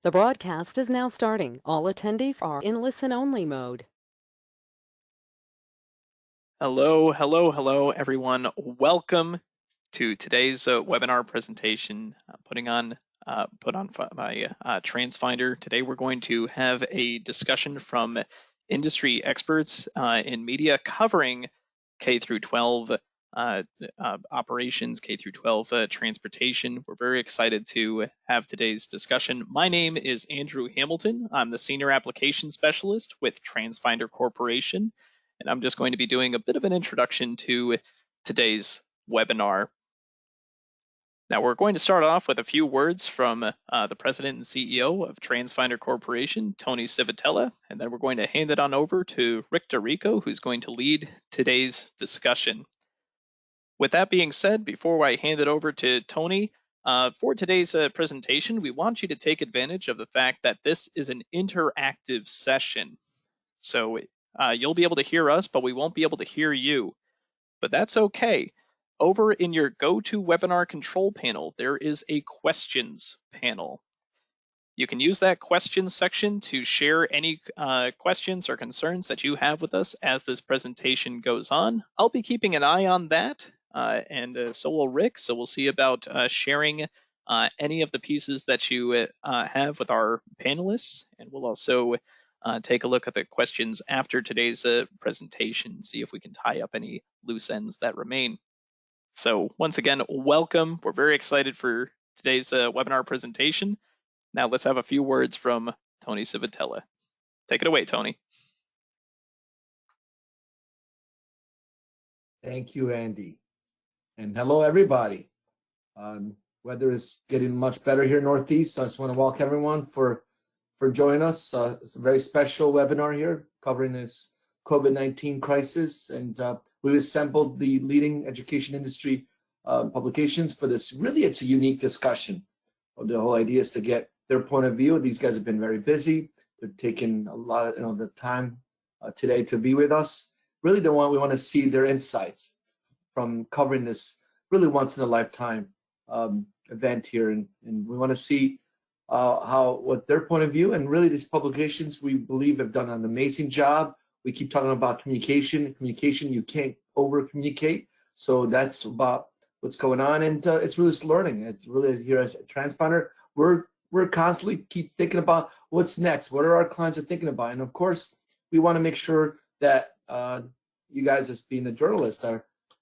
The broadcast is now starting. All attendees are in listen-only mode. Hello, everyone. Welcome to today's webinar presentation put on by Transfinder. Today we're going to have a discussion from industry experts in media covering K through 12 operations, K through 12 transportation. We're very excited to have today's discussion. My name is Andrew Hamilton. I'm the Senior Application Specialist with Transfinder Corporation, and I'm just going to be doing a bit of an introduction to today's webinar. Now, we're going to start off with a few words from the President and CEO of Transfinder Corporation, Tony Civitella, and then we're going to hand it on over to Rick DeRico, who's going to lead today's discussion. With that being said, before I hand it over to Tony, for today's presentation, we want you to take advantage of the fact that this is an interactive session. So you'll be able to hear us, but we won't be able to hear you. But that's okay. Over in your GoToWebinar control panel, there is a questions panel. You can use that questions section to share any questions or concerns that you have with us as this presentation goes on. I'll be keeping an eye on that, and so will Rick. So we'll see about sharing any of the pieces that you have with our panelists, and we'll also take a look at the questions after today's presentation, see if we can tie up any loose ends that remain. So once again, welcome. We're very excited for today's webinar presentation. Now let's have a few words from Tony Civitella. Take it away, Tony. Thank you, Andy. And hello, everybody. Weather is getting much better here Northeast. So I just want to welcome everyone for joining us. It's a very special webinar here covering this COVID-19 crisis. And we've assembled the leading education industry publications for this. Really, it's a unique discussion. The whole idea is to get their point of view. These guys have been very busy. They're taking a lot of the time today to be with us. Really, we want to see their insights from covering this really once in a lifetime event here, and we want to see what their point of view, and really these publications we believe have done an amazing job. We keep talking about communication. You can't over communicate, so that's about what's going on, and it's really just learning. It's really here as a Transponder, we're constantly keep thinking about what's next, what are our clients are thinking about, and of course we want to make sure that you guys, as being a journalist,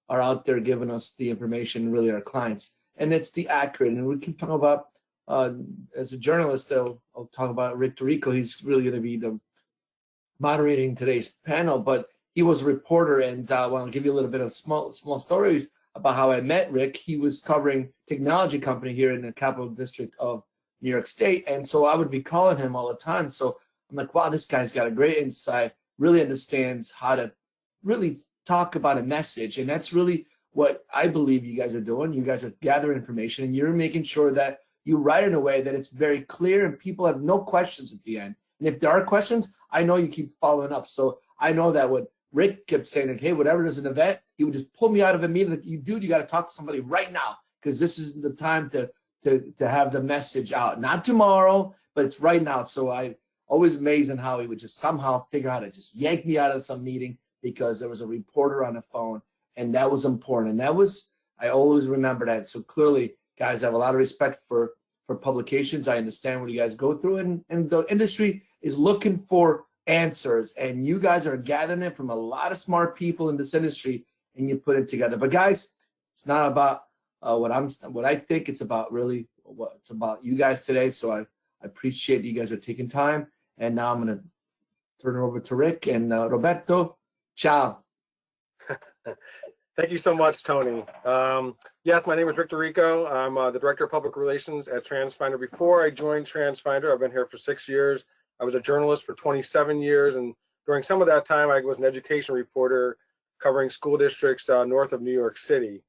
are out there giving us the information, really our clients, and it's the accurate. And we keep talking about as a journalist, I'll talk about Rick DeRico. He's really going to be the moderating today's panel, but he was a reporter, and I want to give you a little bit of small stories about how I met Rick. He was covering technology company here in the Capital District of New York State, and so I would be calling him all the time. So I'm like, wow, this guy's got a great insight, really understands how to really talk about a message, and that's really what I believe you guys are doing. You guys are gathering information, and you're making sure that you write in a way that it's very clear and people have no questions at the end. And if there are questions, I know you keep following up. So I know that what Rick kept saying, like, hey, whatever, there's an event, he would just pull me out of a meeting. Like, you got to talk to somebody right now, because this is the time to have the message out. Not tomorrow, but it's right now. So I always amazing how he would just somehow figure out to just yank me out of some meeting because there was a reporter on the phone, and that was important. And that was, I always remember that. So clearly, guys, I have a lot of respect for publications. I understand what you guys go through, and the industry is looking for answers, and you guys are gathering it from a lot of smart people in this industry, and you put it together. But guys, it's not about what I think. It's about really what it's about you guys today. So I appreciate you guys are taking time. And now I'm going to turn it over to Rick and Roberto. Ciao. Thank you so much, Tony. Yes, my name is Rick DeRico. I'm the Director of Public Relations at Transfinder. Before I joined Transfinder, I've been here for 6 years. I was a journalist for 27 years, and during some of that time, I was an education reporter covering school districts north of New York City.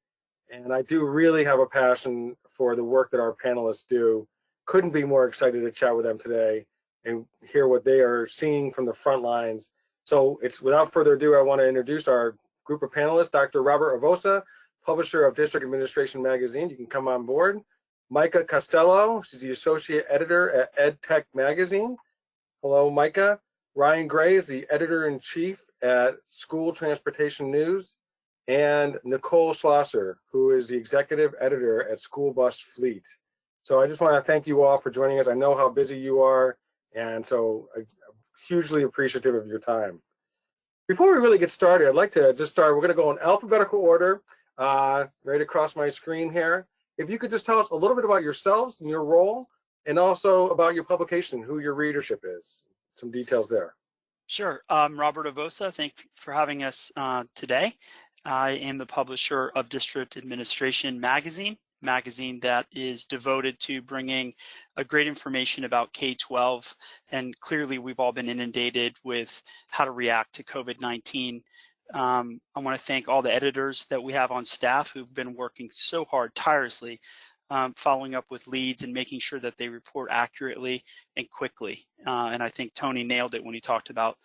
And I do really have a passion for the work that our panelists do. Couldn't be more excited to chat with them today and hear what they are seeing from the front lines. So it's without further ado, I want to introduce our group of panelists. Dr. Robert Avossa, publisher of District Administration Magazine. You can come on board. Micah Castelo. She's the associate editor at EdTech magazine. Hello, Micah. Ryan Gray is the editor-in-chief at School Transportation News. And Nicole Schlosser, who is the executive editor at School Bus Fleet. So I just want to thank you all for joining us. I know how busy you are, and so I'm hugely appreciative of your time. Before we really get started, I'd like to just start. We're going to go in alphabetical order, right across my screen here. If you could just tell us a little bit about yourselves and your role, and also about your publication, who your readership is, some details there. Sure. Robert Avossa, thank you for having us today. I am the publisher of District Administration magazine that is devoted to bringing a great information about K12. And clearly, we've all been inundated with how to react to COVID-19. I want to thank all the editors that we have on staff who've been working so hard, tirelessly, following up with leads and making sure that they report accurately and quickly. And I think Tony nailed it when he talked about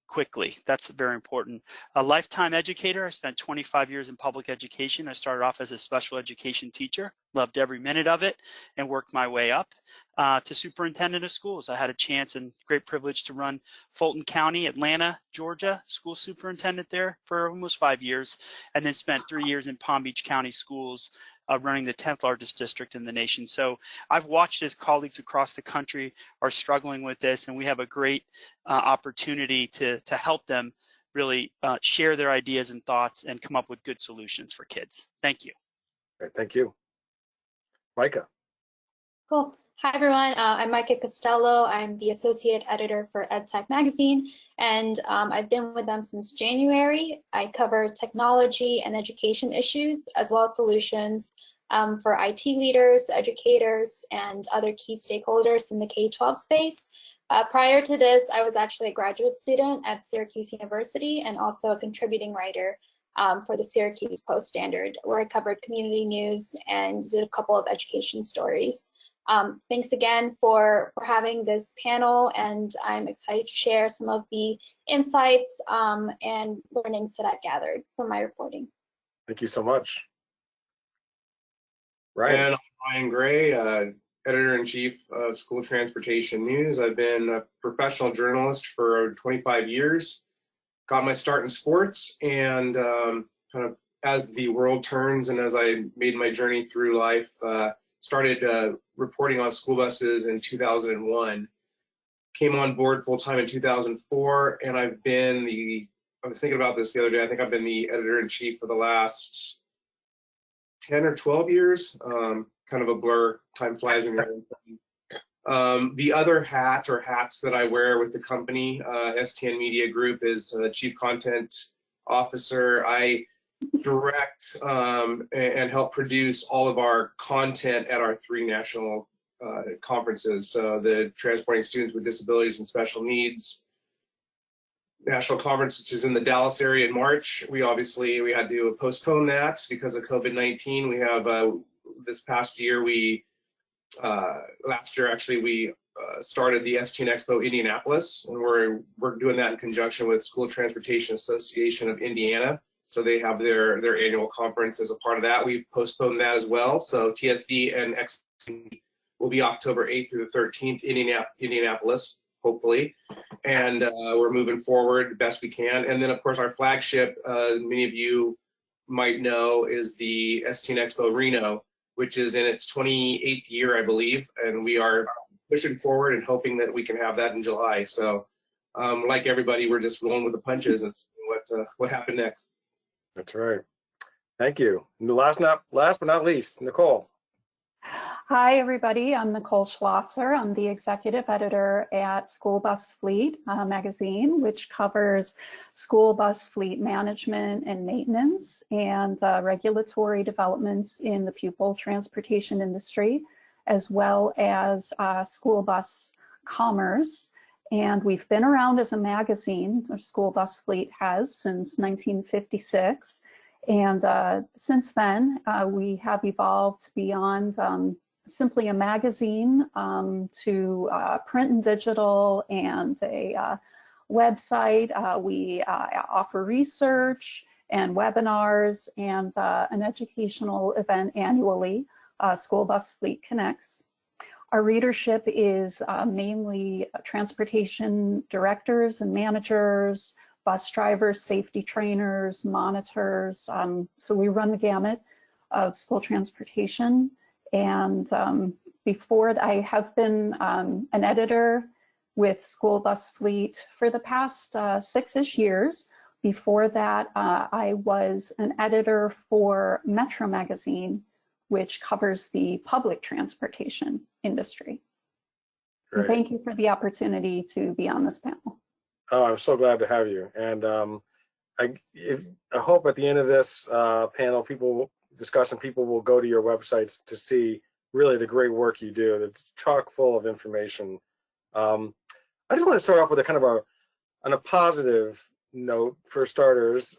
quickly. That's very important. A lifetime educator. I spent 25 years in public education. I started off as a special education teacher, loved every minute of it, and worked my way up to superintendent of schools. I had a chance and great privilege to run Fulton County, Atlanta, Georgia, school superintendent there for almost 5 years, and then spent 3 years in Palm Beach County schools, running the 10th largest district in the nation. So I've watched as colleagues across the country are struggling with this, and we have a great opportunity to help them really share their ideas and thoughts and come up with good solutions for kids. Thank you. Okay, thank you. Micah. Cool. Hi, everyone. I'm Micah Castelo. I'm the associate editor for EdTech magazine, and I've been with them since January. I cover technology and education issues, as well as solutions for IT leaders, educators, and other key stakeholders in the K12 space. Prior to this, I was actually a graduate student at Syracuse University and also a contributing writer for the Syracuse Post Standard, where I covered community news and did a couple of education stories. Thanks again for having this panel, and I'm excited to share some of the insights and learnings that I've gathered from my reporting. Thank you so much. Ryan. And I'm Ryan Gray, editor-in-chief of School Transportation News. I've been a professional journalist for 25 years. Got my start in sports, and kind of as the world turns and as I made my journey through life, started reporting on school buses in 2001. Came on board full-time in 2004, and I was thinking about this the other day, I think I've been the editor-in-chief for the last 10 or 12 years. Kind of a blur, time flies when you're having fun. The other hat or hats that I wear with the company, STN Media Group, is Chief Content Officer. I direct and help produce all of our content at our 3 national conferences. So the Transporting Students with Disabilities and Special Needs National Conference, which is in the Dallas area in March. We had to postpone that because of COVID-19. We have this past year, last year actually, we started the STN Expo Indianapolis, and we're doing that in conjunction with School Transportation Association of Indiana. So they have their annual conference as a part of that. We've postponed that as well. So TSD and Expo will be October 8th through the 13th, Indianapolis, hopefully. And we're moving forward the best we can. And then, of course, our flagship, many of you might know, is the STN Expo Reno, which is in its 28th year, I believe. And we are pushing forward and hoping that we can have that in July. So like everybody, we're just rolling with the punches and seeing what happened next. That's right. Thank you. And last but not least, Nicole. Hi, everybody. I'm Nicole Schlosser. I'm the executive editor at School Bus Fleet magazine, which covers school bus fleet management and maintenance and regulatory developments in the pupil transportation industry, as well as school bus commerce. And we've been around as a magazine, or School Bus Fleet has, since 1956. And since then, we have evolved beyond simply a magazine to print and digital and a website. We offer research and webinars and an educational event annually School Bus Fleet Connects. Our readership is mainly transportation directors and managers, bus drivers, safety trainers, monitors. So we run the gamut of school transportation. And before I have been an editor with School Bus Fleet for the past 6-ish years. Before that, I was an editor for Metro magazine, which covers the public transportation industry. And thank you for the opportunity to be on this panel. Oh, I'm so glad to have you. And I hope at the end of this panel, people will go to your websites to see really the great work you do. It's chock full of information. I just want to start off with a kind of on a positive note for starters,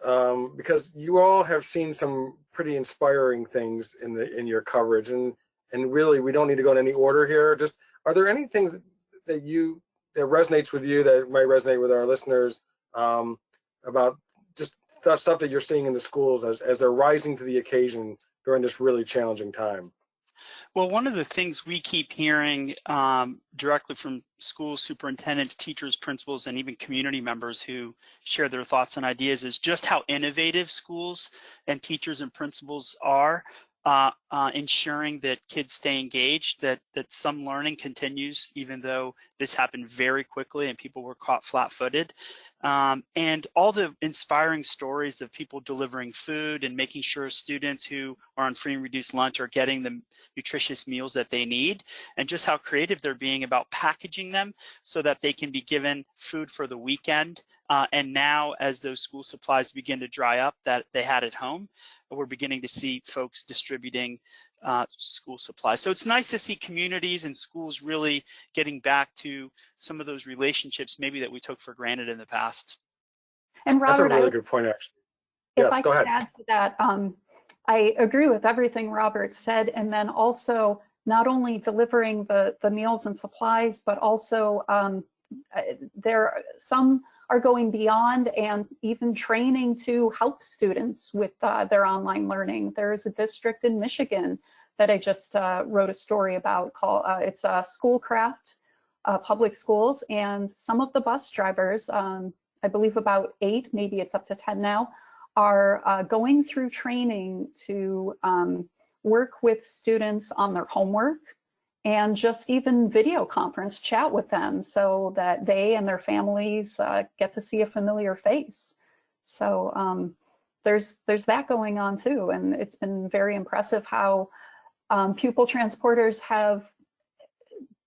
because you all have seen some pretty inspiring things in your coverage, and really we don't need to go in any order here. Just, are there any things that resonates with you that might resonate with our listeners about just the stuff that you're seeing in the schools as they're rising to the occasion during this really challenging time? Well, one of the things we keep hearing directly from school superintendents, teachers, principals, and even community members who share their thoughts and ideas is just how innovative schools and teachers and principals are ensuring that kids stay engaged, that some learning continues, even though this happened very quickly and people were caught flat-footed. And all the inspiring stories of people delivering food and making sure students who are on free and reduced lunch are getting the nutritious meals that they need, and just how creative they're being about packaging them so that they can be given food for the weekend. And now, as those school supplies begin to dry up that they had at home, we're beginning to see folks distributing school supplies. So it's nice to see communities and schools really getting back to some of those relationships maybe that we took for granted in the past. And Robert, that's a really good point, actually. If Yes, I go could ahead. add to that, I agree with everything Robert said, and then also not only delivering the meals and supplies, but also some are going beyond and even training to help students with their online learning. There is a district in Michigan that I just wrote a story about called, it's Schoolcraft Public Schools, and some of the bus drivers, I believe about 8, maybe it's up to 10 now, are going through training to work with students on their homework and just even video conference chat with them so that they and their families get to see a familiar face. So there's that going on too, and it's been very impressive how pupil transporters have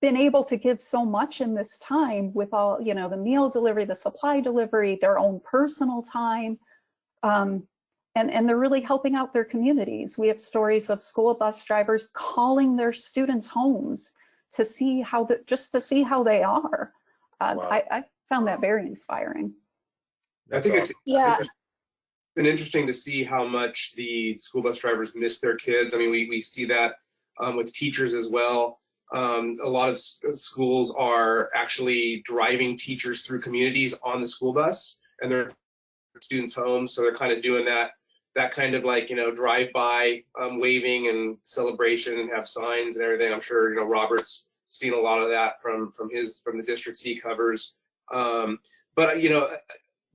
been able to give so much in this time with all, you know, the meal delivery, the supply delivery, their own personal time. And they're really helping out their communities. We have stories of school bus drivers calling their students' homes to see how just to see how they are. Wow. I found that very inspiring. I think it's Yeah. been interesting to see how much the school bus drivers miss their kids. I mean, we see that with teachers as well. A lot of schools are actually driving teachers through communities on the school bus, and they're students' homes, so they're kind of doing that kind of, like, you know, drive-by waving and celebration and have signs and everything. I'm sure, you know, Robert's seen a lot of that from the districts he covers. But you know,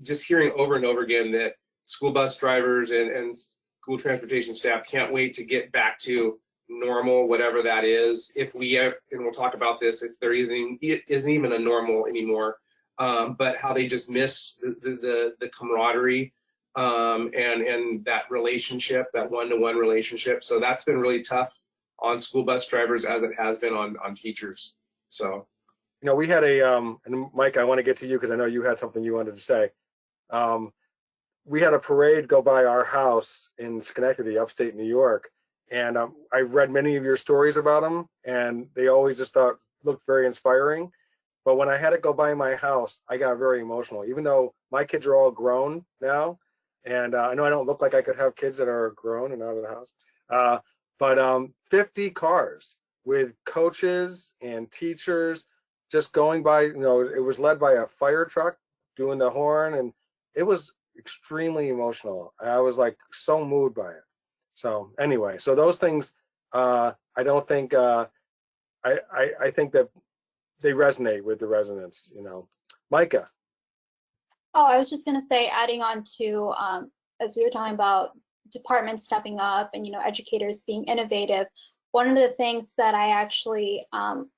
just hearing over and over again that school bus drivers and school transportation staff can't wait to get back to normal, whatever that is. If we and we'll talk about this, if there isn't even a normal anymore. But how they just miss the camaraderie and that relationship, that one-to-one relationship. So that's been really tough on school bus drivers, as it has been on teachers. So, you know, we had and Mike, I want to get to you because I know you had something you wanted to say. We had a parade go by our house in Schenectady, upstate New York, and I read many of your stories about them, and they always just looked very inspiring. But when I had it go by my house, I got very emotional, even though my kids are all grown now. And I know I don't look like I could have kids that are grown and out of the house. But 50 cars with coaches and teachers just going by, you know, it was led by a fire truck doing the horn, and it was extremely emotional. I was like so moved by it. So anyway, so those things, I I don't think I think that they resonate with the residents. Micah. Oh, I was just going to say, adding on to, as we were talking about departments stepping up and, educators being innovative, one of the things that I actually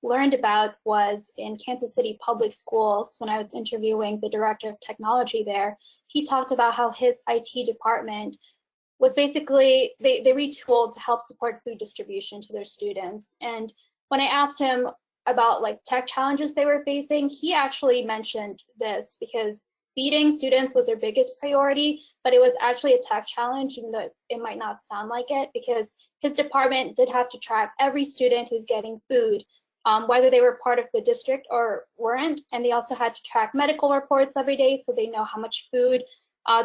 learned about was in Kansas City Public Schools, when I was interviewing the director of technology there. He talked about how his IT department was basically, they retooled to help support food distribution to their students. And when I asked him about like tech challenges they were facing, he actually mentioned this, because feeding students was their biggest priority, but it was actually a tech challenge, even though it might not sound like it, because his department did have to track every student who's getting food, whether they were part of the district or weren't. And they also had to track medical reports every day, so they know how much food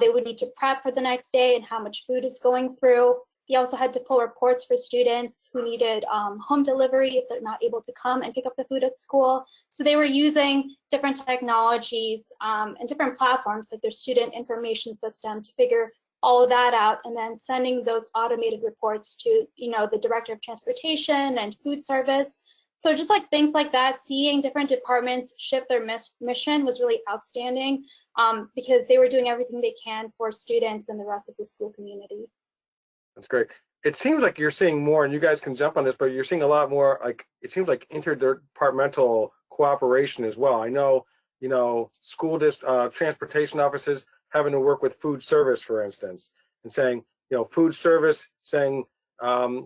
they would need to prep for the next day and how much food is going through. They also had to pull reports for students who needed home delivery if they're not able to come and pick up the food at school. So they were using different technologies and different platforms like their student information system to figure all of that out, and then sending those automated reports to the director of transportation and food service. So just like things like that, seeing different departments shift their mission was really outstanding, because they were doing everything they can for students and the rest of the school community. That's great. It seems like you're seeing more, and you guys can jump on this, but you're seeing a lot more, like, it seems like interdepartmental cooperation as well. I know, school transportation offices having to work with food service, for instance, and saying, food service saying,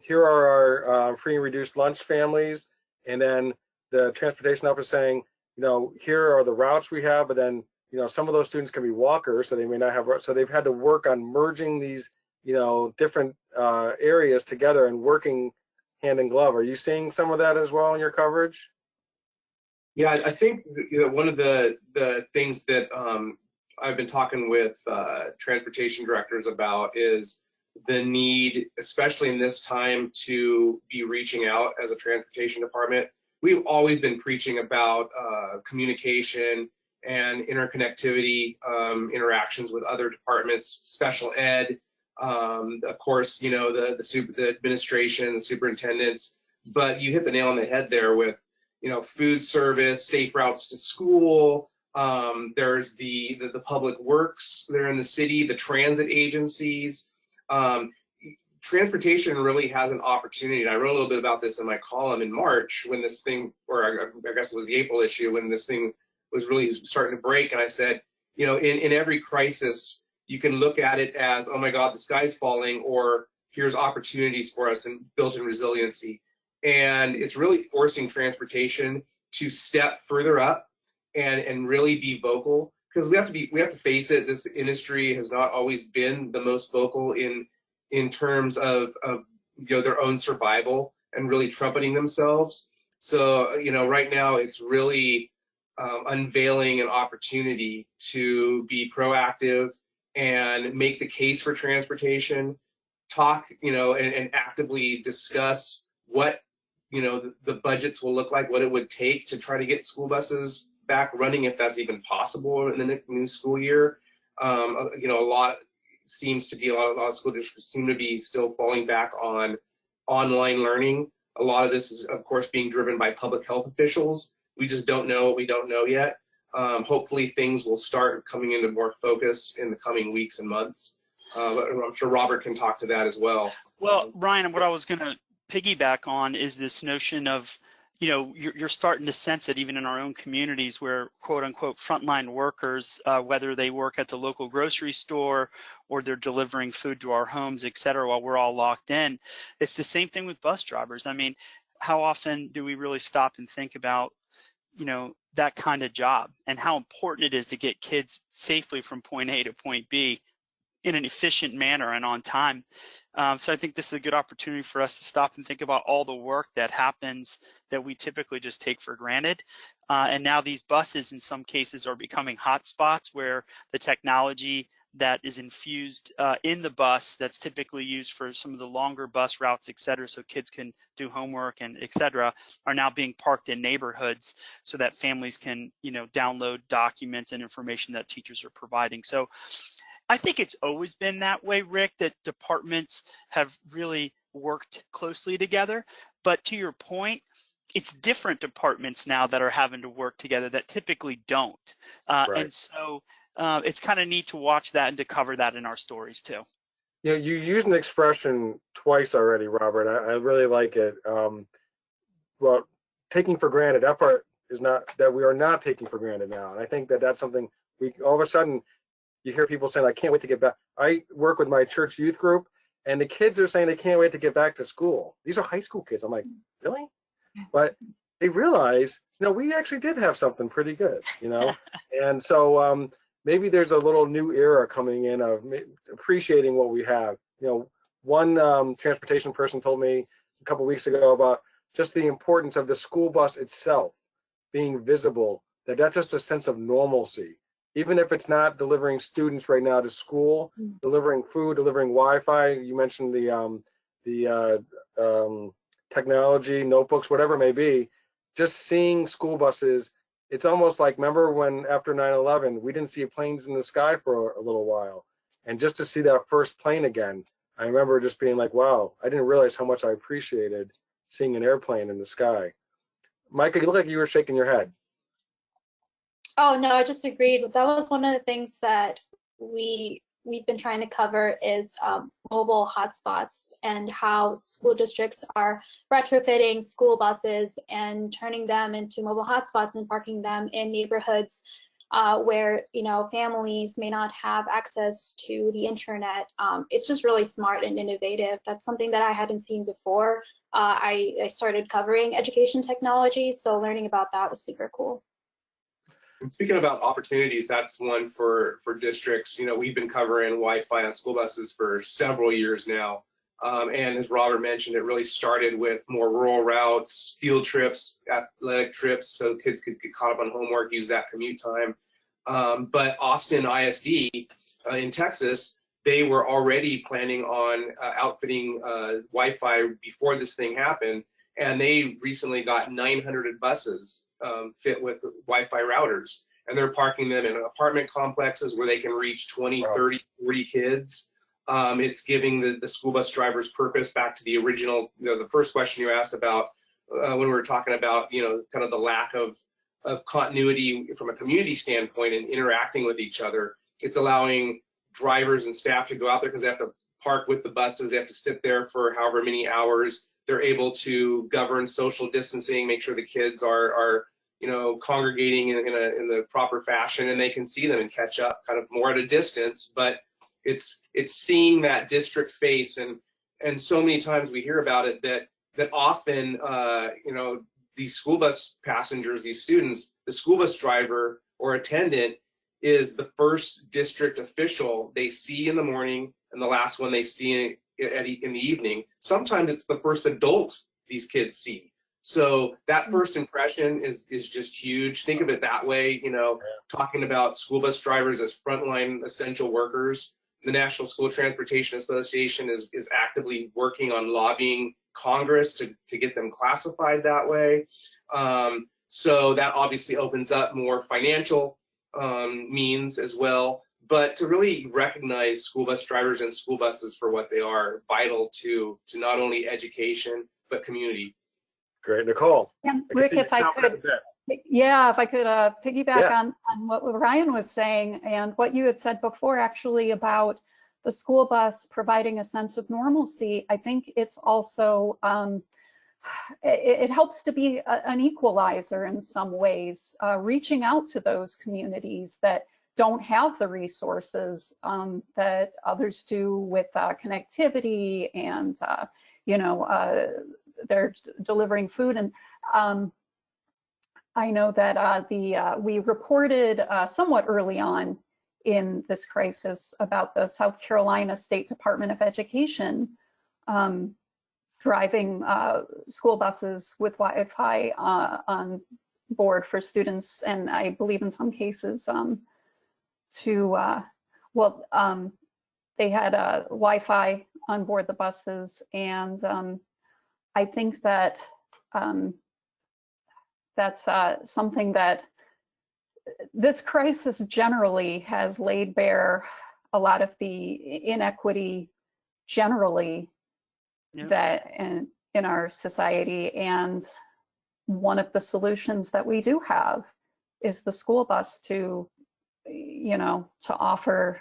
here are our free and reduced lunch families, and then the transportation office saying, here are the routes we have, but then, some of those students can be walkers, so they may not have, so they've had to work on merging these different areas together and working hand in glove. Are you seeing some of that as well in your coverage? Yeah, I think one of the things that I've been talking with transportation directors about is the need, especially in this time, to be reaching out as a transportation department. We've always been preaching about communication and interconnectivity, interactions with other departments, special ed, of course, the administration, the superintendents. But you hit the nail on the head there with, food service, safe routes to school. There's the public works there in the city, the transit agencies. Transportation really has an opportunity, and I wrote a little bit about this in my column in March when this thing, or I guess it was the April issue, when this thing was really starting to break. And I said, in every crisis, you can look at it as, oh my God, the sky's falling, or here's opportunities for us and built-in resiliency. And it's really forcing transportation to step further up and really be vocal, because we have to face it, this industry has not always been the most vocal in terms of their own survival and really trumpeting themselves. So right now it's really unveiling an opportunity to be proactive and make the case for transportation, talk, and actively discuss what, the budgets will look like, what it would take to try to get school buses back running, if that's even possible in the new school year. A lot of school districts seem to be still falling back on online learning. A lot of this is, of course, being driven by public health officials. We just don't know what we don't know yet. Hopefully things will start coming into more focus in the coming weeks and months. But I'm sure Robert can talk to that as well. Well, Ryan, what I was going to piggyback on is this notion of, you're starting to sense it even in our own communities where, quote unquote, frontline workers, whether they work at the local grocery store or they're delivering food to our homes, et cetera, while we're all locked in. It's the same thing with bus drivers. I mean, how often do we really stop and think about, that kind of job and how important it is to get kids safely from point A to point B in an efficient manner and on time. So I think this is a good opportunity for us to stop and think about all the work that happens that we typically just take for granted. And now these buses in some cases are becoming hotspots where the technology that is infused in the bus that's typically used for some of the longer bus routes, et cetera, so kids can do homework and et cetera, are now being parked in neighborhoods so that families can, download documents and information that teachers are providing. So I think it's always been that way, Rick, that departments have really worked closely together. But to your point, it's different departments now that are having to work together that typically don't. And so it's kind of neat to watch that and to cover that in our stories too. Yeah, you used an expression twice already, Robert. I really like it. Well, taking for granted, that part is not, that we are not taking for granted now. And I think that that's something we, all of a sudden, you hear people saying, I can't wait to get back. I work with my church youth group, and the kids are saying they can't wait to get back to school. These are high school kids. I'm like, really? But they realize, we actually did have something pretty good, And so maybe there's a little new era coming in of appreciating what we have. One transportation person told me a couple weeks ago about just the importance of the school bus itself being visible, that's just a sense of normalcy. Even if it's not delivering students right now to school, delivering food, delivering Wi-Fi. You mentioned the technology, notebooks, whatever it may be. Just seeing school buses, it's almost like, remember when after 9/11, we didn't see planes in the sky for a little while. And just to see that first plane again, I remember just being like, wow, I didn't realize how much I appreciated seeing an airplane in the sky. Micah, you look like you were shaking your head. Oh, no, I just agreed. That was one of the things that we've been trying to cover is mobile hotspots and how school districts are retrofitting school buses and turning them into mobile hotspots and parking them in neighborhoods where families may not have access to the internet. It's just really smart and innovative. That's something that I hadn't seen before. I started covering education technology, so learning about that was super cool. And speaking about opportunities, that's one for districts. We've been covering Wi-Fi on school buses for several years now. And as Robert mentioned, it really started with more rural routes, field trips, athletic trips, so kids could get caught up on homework, use that commute time. But Austin ISD in Texas, they were already planning on outfitting Wi-Fi before this thing happened. And they recently got 900 buses fit with Wi-Fi routers. And they're parking them in apartment complexes where they can reach 20, 30, 40 kids. It's giving the school bus drivers purpose. Back to the original, the first question you asked about when we were talking about, kind of the lack of continuity from a community standpoint and interacting with each other. It's allowing drivers and staff to go out there because they have to park with the buses. They have to sit there for however many hours. They're able to govern social distancing, make sure the kids are congregating in the proper fashion, and they can see them and catch up kind of more at a distance. But it's seeing that district face, and so many times we hear about it that often these school bus passengers, these students, the school bus driver or attendant is the first district official they see in the morning and the last one they see in the evening. Sometimes it's the first adult these kids see. So that first impression is just huge. Think of it that way, talking about school bus drivers as frontline essential workers. The National School Transportation Association is actively working on lobbying Congress to get them classified that way. So that obviously opens up more financial means as well. But to really recognize school bus drivers and school buses for what they are, vital to not only education, but community. Great. Nicole. Yeah, Rick, if I could piggyback on what Ryan was saying and what you had said before actually about the school bus providing a sense of normalcy. I think it's also, it helps to be an equalizer in some ways, reaching out to those communities that don't have the resources that others do with connectivity and, they're delivering food. And I know that we reported somewhat early on in this crisis about the South Carolina State Department of Education driving school buses with Wi-Fi on board for students, and I believe in some cases they had Wi-Fi on board the buses, and I think that that's something that this crisis generally has laid bare a lot of the inequity generally that in our society. And one of the solutions that we do have is the school bus to, you know, to offer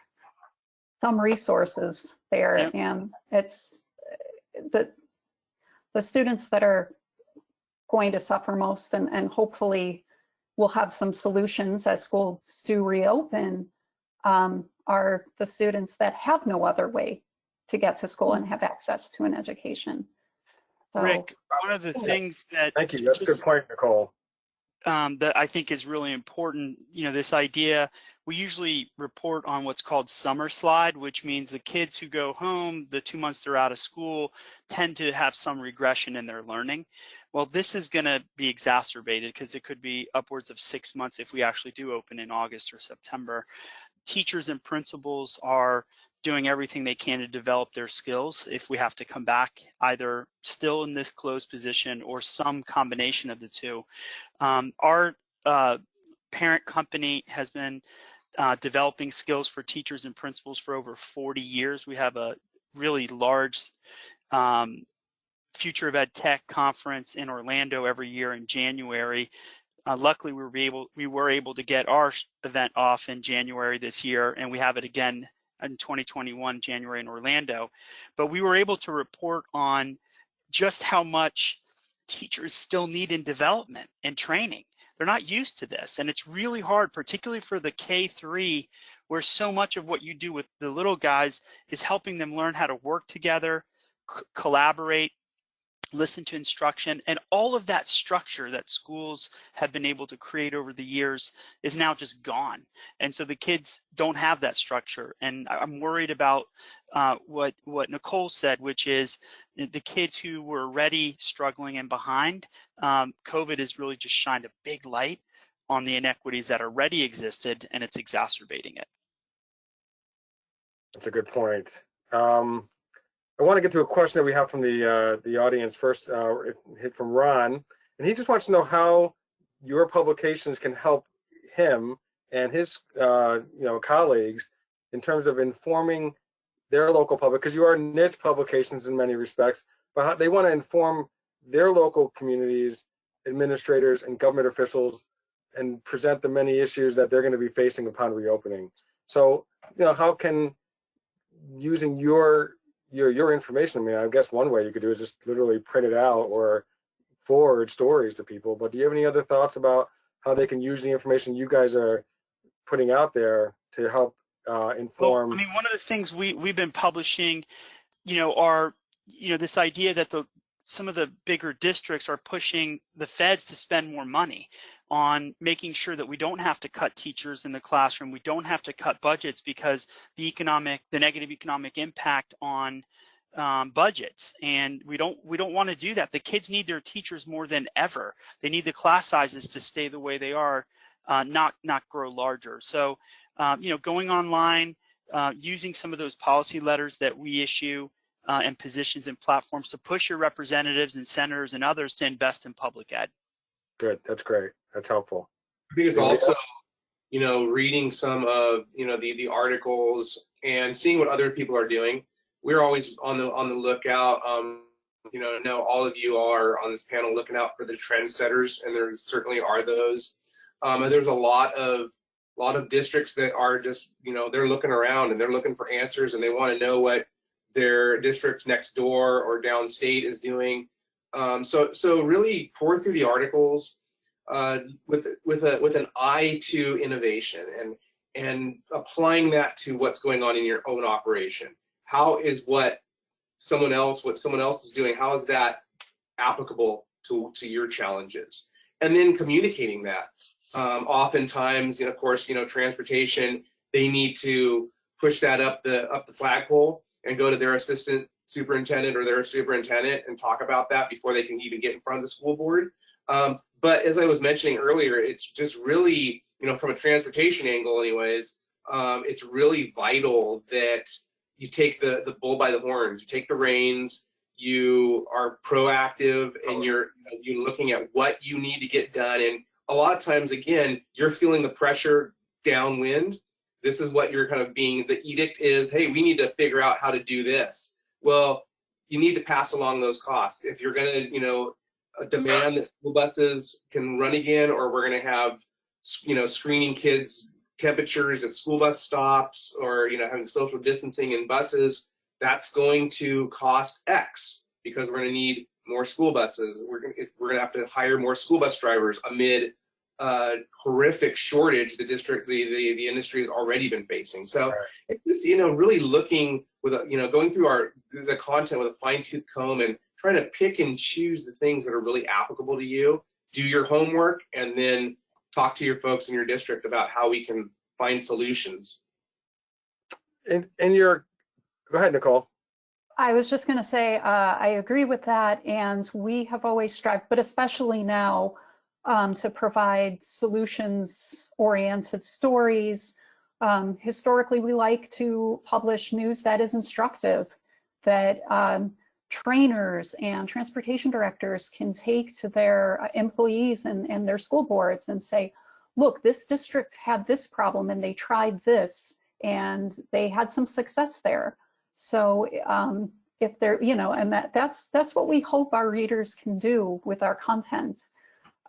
some resources there. Yep. And it's the students that are going to suffer most, and hopefully we'll have some solutions as schools do reopen, are the students that have no other way to get to school and have access to an education. So, Rick, one of the things that Thank you. That's a good point, Nicole. that I think is really important, you know, this idea, we usually report on what's called summer slide, which means the kids who go home, the 2 months they're out of school, tend to have some regression in their learning. Well, this is going to be exacerbated because it could be upwards of 6 months if we actually do open in August or September. Teachers and principals are doing everything they can to develop their skills if we have to come back either still in this closed position or some combination of the two. Our parent company has been developing skills for teachers and principals for over 40 years. We have a really large Future of EdTech conference in Orlando every year in January. Luckily, we were able to get our event off in January this year, and we have it again in 2021, January in Orlando. But we were able to report on just how much teachers still need in development and training. They're not used to this, and it's really hard, particularly for the K3, where so much of what you do with the little guys is helping them learn how to work together, collaborate, listen to instruction, and all of that structure that schools have been able to create over the years is now just gone. And so the kids don't have that structure. And I'm worried about what Nicole said, which is the kids who were already struggling and behind. COVID has really just shined a big light on the inequities that already existed, and it's exacerbating it. That's a good point. I want to get to a question that we have from the audience first, hit from Ron, and he just wants to know how your publications can help him and his colleagues in terms of informing their local public, because you are niche publications in many respects, but how they want to inform their local communities, administrators, and government officials, and present the many issues that they're going to be facing upon reopening. So, you know, how can using your information, I mean, I guess one way you could do is just literally print it out or forward stories to people, but do you have any other thoughts about how they can use the information you guys are putting out there to help inform? Well, I mean, one of the things we've been publishing, are, this idea that some of the bigger districts are pushing the feds to spend more money on making sure that we don't have to cut teachers in the classroom, we don't have to cut budgets because the negative economic impact on budgets, and we don't want to do that. The kids need their teachers more than ever. They need the class sizes to stay the way they are, not grow larger. So, going online, using some of those policy letters that we issue and positions and platforms to push your representatives and senators and others to invest in public ed. Good, that's great. That's helpful. I think it's also, reading some of, the articles and seeing what other people are doing. We're always on the lookout. I know all of you are on this panel looking out for the trendsetters, and there certainly are those. And there's a lot of districts that are just, they're looking around and they're looking for answers, and they want to know what their district next door or downstate is doing. So really pour through the articles with an eye to innovation and applying that to what's going on in your own operation. How is what someone else is doing, how is that applicable to your challenges? And then communicating that. Oftentimes, of course, transportation, they need to push that up the flagpole and go to their assistant superintendent or their superintendent and talk about that before they can even get in front of the school board. But as I was mentioning earlier, it's just really, from a transportation angle anyways, it's really vital that you take the bull by the horns, you take the reins, you are proactive, and you're looking at what you need to get done. And a lot of times, again, you're feeling the pressure downwind. This is what you're kind of being, the edict is, hey, we need to figure out how to do this. Well, you need to pass along those costs. If you're going to, demand that school buses can run again, or we're going to have, screening kids' temperatures at school bus stops, or, having social distancing in buses, that's going to cost X, because we're going to need more school buses. We're going to have to hire more school bus drivers amid horrific shortage the industry has already been facing. So it's just, really looking with going through the content with a fine-tooth comb and trying to pick and choose the things that are really applicable to you. Do your homework, and then talk to your folks in your district about how we can find solutions. Go ahead, Nicole. I was just going to say, I agree with that, and we have always strived, but especially now, to provide solutions-oriented stories. Historically, we like to publish news that is instructive, that trainers and transportation directors can take to their employees and their school boards and say, look, this district had this problem and they tried this and they had some success there. So if they're, and that's what we hope our readers can do with our content.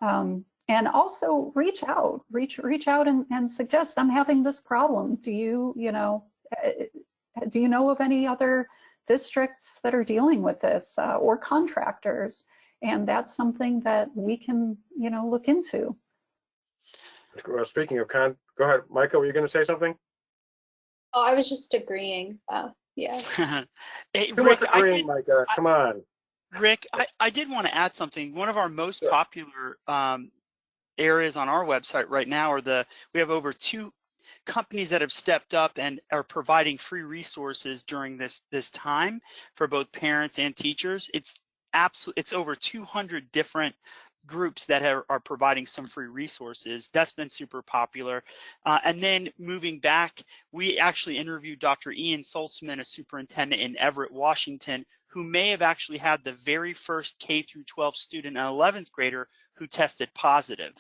And also reach out and suggest, I'm having this problem. Do you know of any other districts that are dealing with this, or contractors? And that's something that we can, look into. Speaking of go ahead, Micah, were you going to say something? Oh, I was just agreeing. Yeah. Hey, Too Rick, much agreeing, Micah. Come on. Rick, I did want to add something. One of our most popular areas on our website right now are we have over 2 companies that have stepped up and are providing free resources during this time for both parents and teachers. It's over 200 different groups that are providing some free resources. That's been super popular. And then moving back, we actually interviewed Dr. Ian Saltzman, a superintendent in Everett, Washington, who may have actually had the very first K-12 student, an 11th grader, who tested positive.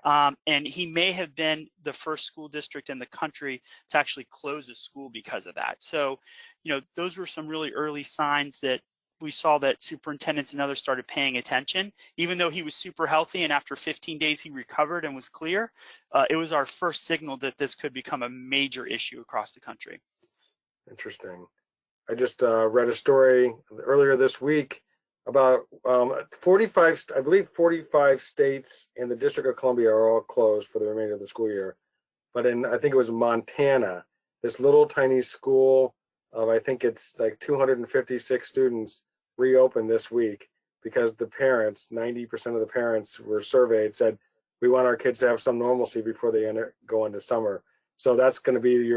And he may have been the first school district in the country to actually close a school because of that. So, those were some really early signs that we saw that superintendents and others started paying attention. Even though he was super healthy and after 15 days he recovered and was clear, it was our first signal that this could become a major issue across the country. Interesting. I just read a story earlier this week about 45 states in the District of Columbia are all closed for the remainder of the school year. But I think it was Montana, this little tiny school of, I think it's like 256 students, reopened this week because the parents, 90% of the parents were surveyed, said, we want our kids to have some normalcy before they go into summer. So that's going to be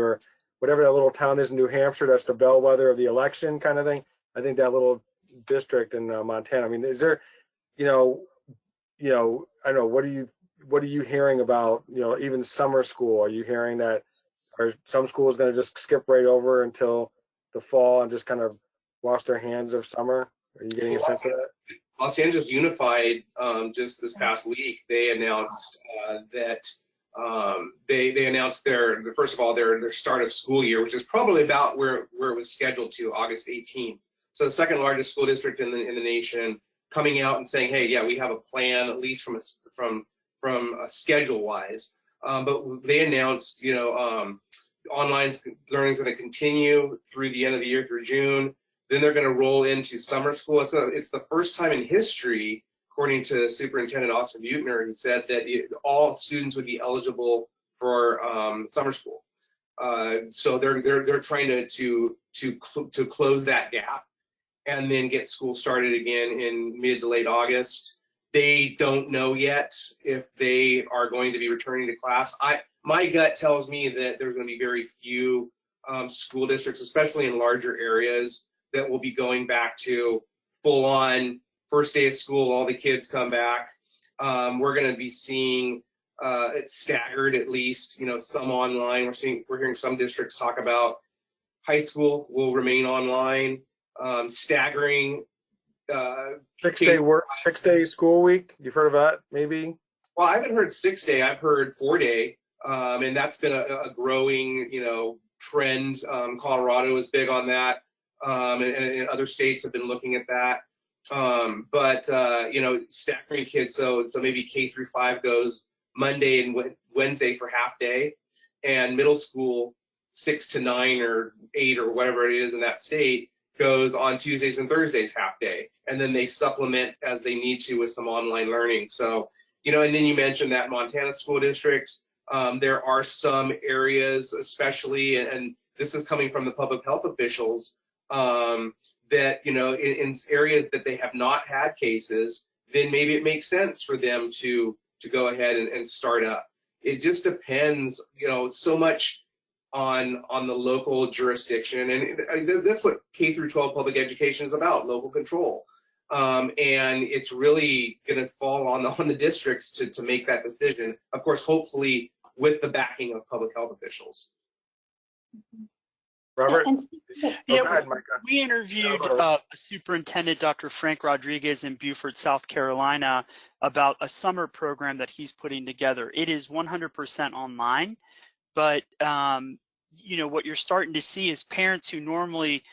whatever that little town is in New Hampshire, that's the bellwether of the election kind of thing. I think that little district in Montana. I mean, is there, I don't know, what are you hearing about, even summer school? Are you hearing that, are some schools going to just skip right over until the fall and just kind of wash their hands of summer? Are you getting a sense of that? Los Angeles Unified, just this past week, they announced that they announced first of all, their start of school year, which is probably about where it was scheduled to, August 18th. So the second largest school district in the nation, coming out and saying, hey, yeah, we have a plan, at least from a schedule wise. But they announced, online learning is going to continue through the end of the year, through June. Then they're going to roll into summer school. So it's the first time in history, according to Superintendent Austin Buechner, who said that all students would be eligible for summer school. So they're trying to close that gap and then get school started again in mid to late August. They don't know yet if they are going to be returning to class. My gut tells me that there's going to be very few school districts, especially in larger areas, that will be going back to full on first day of school, all the kids come back. We're going to be seeing it staggered, at least, some online. We're hearing some districts talk about high school will remain online, staggering. 6-day school week. You've heard of that, maybe? Well, I haven't heard 6-day. I've heard 4-day, and that's been a growing, trend. Colorado is big on that. and other states have been looking at that. You know, staggering kids, so maybe K-5 goes Monday and Wednesday for half day, and middle school 6 to 9 or 8 or whatever it is in that state goes on Tuesdays and Thursdays half day, and then they supplement as they need to with some online learning. So, you know, and then you mentioned that Montana school district. There are some areas, especially, and this is coming from the public health officials, that, you know, in areas that they have not had cases, then maybe it makes sense for them to go ahead and start up. It just depends, you know, so much on the local jurisdiction, and that's what K-12 public education is about, local control. And it's really going to fall on the districts to make that decision, of course, hopefully with the backing of public health officials. Robert? Yeah, go ahead, Micah. we interviewed Superintendent Dr. Frank Rodriguez in Beaufort, South Carolina, about a summer program that he's putting together. It is 100% online, but you know, what you're starting to see is parents who normally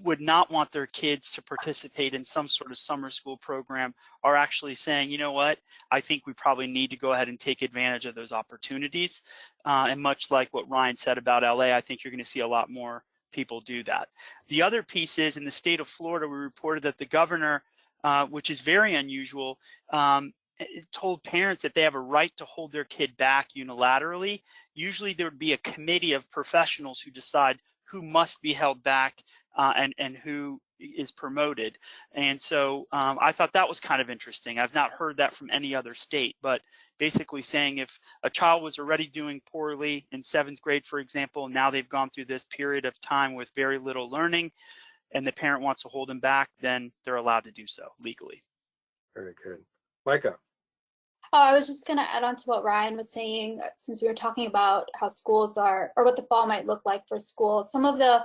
would not want their kids to participate in some sort of summer school program are actually saying, you know what, I think we probably need to go ahead and take advantage of those opportunities. And much like what Ryan said about LA, I think you're going to see a lot more people do that. The other piece is, in the state of Florida, we reported that the governor, which is very unusual, told parents that they have a right to hold their kid back unilaterally. Usually there would be a committee of professionals who decide who must be held back and who is promoted. And so I thought that was kind of interesting. I've not heard that from any other state, but basically saying if a child was already doing poorly in 7th grade, for example, now they've gone through this period of time with very little learning, and the parent wants to hold them back, then they're allowed to do so legally. Very good. Micah? Oh, I was just going to add on to what Ryan was saying, since we were talking about how schools are, or what the fall might look like for schools. Some of the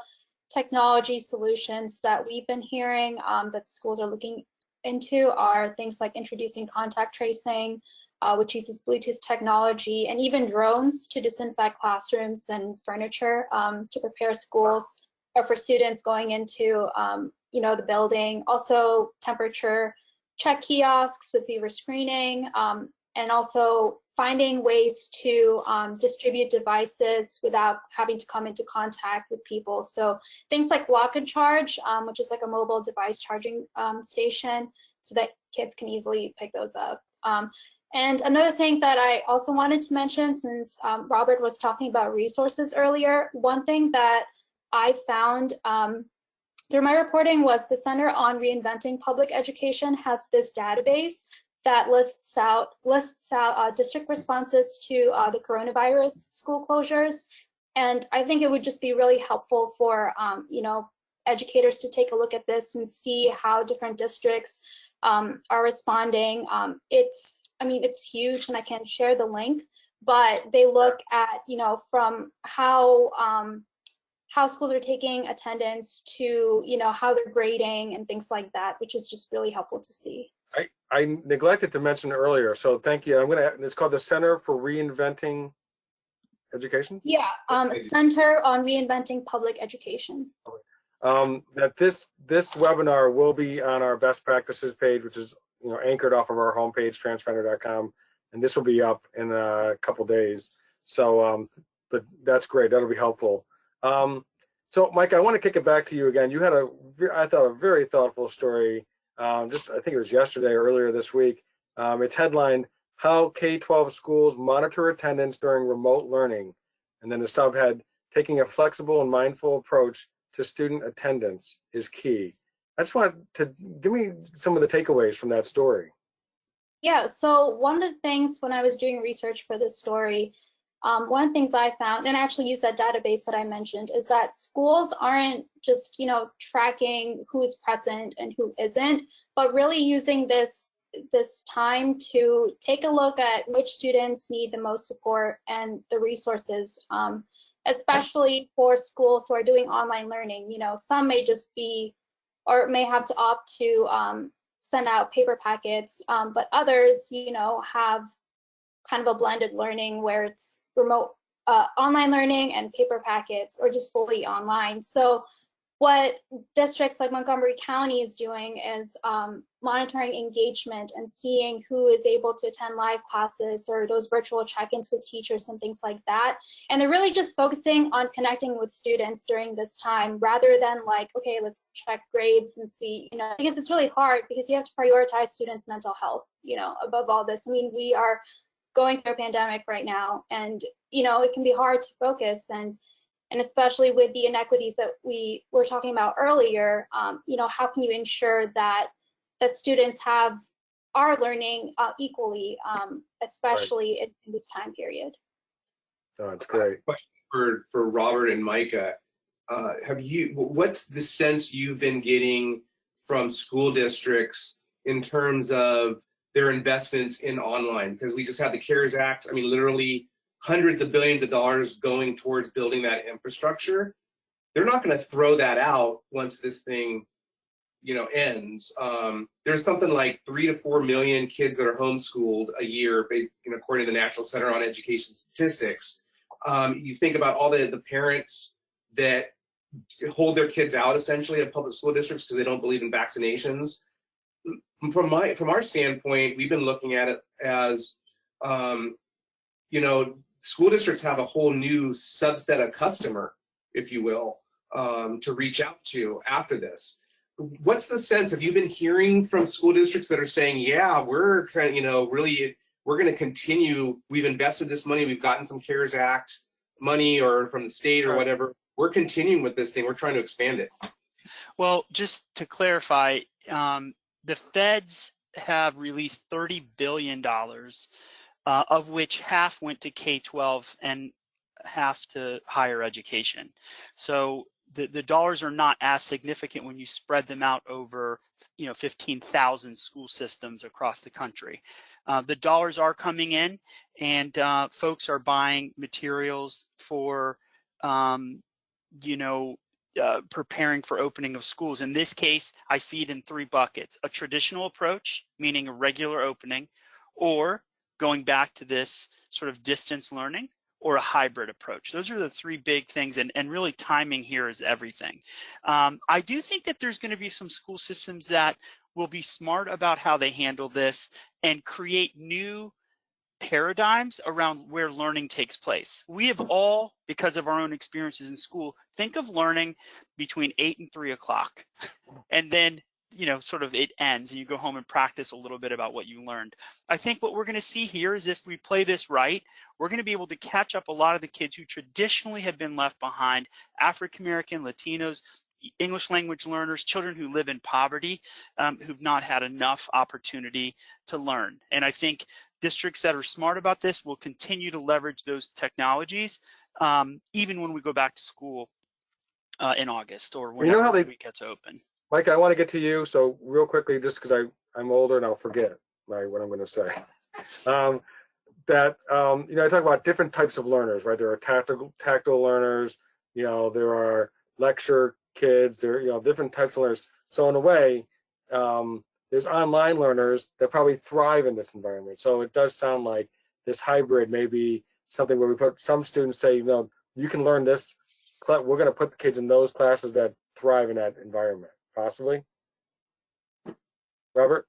technology solutions that we've been hearing that schools are looking into are things like introducing contact tracing, which uses Bluetooth technology, and even drones to disinfect classrooms and furniture to prepare schools or for students going into you know, the building. Also, temperature check kiosks with fever screening, and also finding ways to distribute devices without having to come into contact with people. So things like Lock and Charge, which is like a mobile device charging station, so that kids can easily pick those up. And another thing that I also wanted to mention, since Robert was talking about resources earlier, one thing that I found through my reporting was the Center on Reinventing Public Education has this database that lists out district responses to the coronavirus school closures. And I think it would just be really helpful for you know, educators to take a look at this and see how different districts are responding. I mean, it's huge, and I can share the link, but they look at, you know, from how schools are taking attendance to, you know, how they're grading and things like that, which is just really helpful to see. I neglected to mention earlier, so thank you. It's called the Center for Reinventing Education? Yeah, Center on Reinventing Public Education. That this webinar will be on our best practices page, which is, you know, anchored off of our homepage, transfinder.com, and this will be up in a couple days. So, but that's great. That'll be helpful. So, Mike, I want to kick it back to you again. You had I thought, a very thoughtful story. I think it was yesterday or earlier this week. It's headlined, "How K-12 Schools Monitor Attendance During Remote Learning." And then the subhead, "Taking a Flexible and Mindful Approach to Student Attendance is Key." I just want to give me some of the takeaways from that story. Yeah, so one of the things when I was doing research for this story, one of the things I found, and I actually used that database that I mentioned, is that schools aren't just, you know, tracking who's present and who isn't, but really using this time to take a look at which students need the most support and the resources, especially for schools who are doing online learning. You know, some may just be, or may have to opt to send out paper packets, but others, you know, have kind of a blended learning where it's remote online learning and paper packets, or just fully online. So what districts like Montgomery County is doing is monitoring engagement and seeing who is able to attend live classes or those virtual check-ins with teachers and things like that. And they're really just focusing on connecting with students during this time rather than like, okay, let's check grades and see, because it's really hard because you have to prioritize students' mental health, above all this. I mean, we are going through a pandemic right now, and, it can be hard to focus, and especially with the inequities that we were talking about earlier, how can you ensure that students are learning equally, especially in this time period? So it's great. Question for Robert and Micah. What's the sense you've been getting from school districts in terms of their investments in online? Because we just had the CARES Act. I mean, literally hundreds of billions of dollars going towards building that infrastructure. They're not going to throw that out once this thing, ends. There's something like 3 to 4 million kids that are homeschooled a year, according to the National Center on Education Statistics. You think about all the parents that hold their kids out essentially of public school districts because they don't believe in vaccinations. From our standpoint, we've been looking at it as, school districts have a whole new subset of customer, if you will, to reach out to after this. What's the sense? Have you been hearing from school districts that are saying, yeah, we're kind of, really, we're going to continue. We've invested this money. We've gotten some CARES Act money or from the state or whatever. We're continuing with this thing. We're trying to expand it. Well, just to clarify, the feds have released $30 billion, of which half went to K12 and half to higher education. So the dollars are not as significant when you spread them out over 15,000 school systems across the country. The dollars are coming in, and folks are buying materials for preparing for opening of schools. In this case, I see it in 3 buckets: a traditional approach, meaning a regular opening, or going back to this sort of distance learning, or a hybrid approach. Those are the 3 big things, and really timing here is everything. I do think that there's going to be some school systems that will be smart about how they handle this and create new paradigms around where learning takes place. We have all, because of our own experiences in school, think of learning between 8 and 3 o'clock, and then sort of it ends and you go home and practice a little bit about what you learned. I think what we're going to see here is, if we play this right, we're going to be able to catch up a lot of the kids who traditionally have been left behind: African American, Latinos, English language learners, children who live in poverty, who've not had enough opportunity to learn. And I think districts that are smart about this will continue to leverage those technologies, even when we go back to school in August or whenever the week gets open. Mike, I want to get to you. So real quickly, just because I'm older and I'll forget what I'm going to say. I talk about different types of learners, right? There are tactile learners, there are lecture kids, there are different types of learners. So in a way, there's online learners that probably thrive in this environment. So it does sound like this hybrid may be something where we put some students say, you can learn this. We're going to put the kids in those classes that thrive in that environment, possibly. Robert?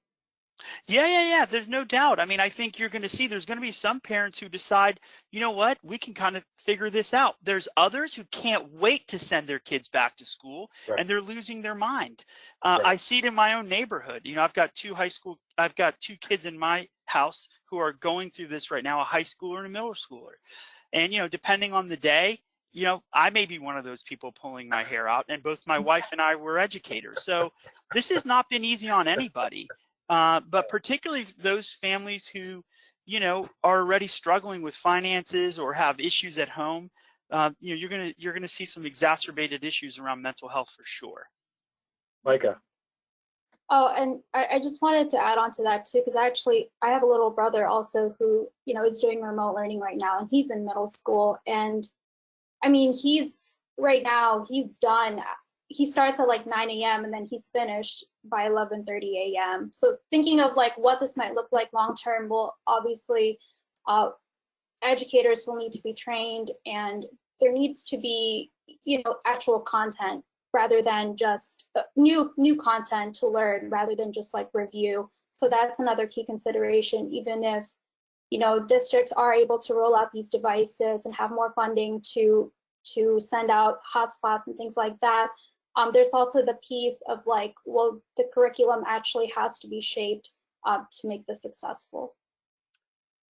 Yeah. There's no doubt. I mean, I think you're going to see there's going to be some parents who decide, you know what, we can kind of figure this out. There's others who can't wait to send their kids back to school, right, and they're losing their mind. Right. I see it in my own neighborhood. I've got 2 kids in my house who are going through this right now, a high schooler and a middle schooler. And, depending on the day, I may be one of those people pulling my hair out, and both my wife and I were educators. So this has not been easy on anybody. But particularly those families who, are already struggling with finances or have issues at home, you're gonna see some exacerbated issues around mental health for sure. Micah. Oh, and I just wanted to add on to that too, because I have a little brother also who, is doing remote learning right now, and he's in middle school. And I mean, he's done. He starts at like 9 a.m. and then he's finished by 11:30 a.m. So thinking of like what this might look like long term, will obviously educators will need to be trained, and there needs to be actual content rather than just new content to learn rather than just like review. So that's another key consideration, even if, you know, districts are able to roll out these devices and have more funding to send out hotspots and things like that. There's also the piece of like, well, the curriculum actually has to be shaped to make this successful.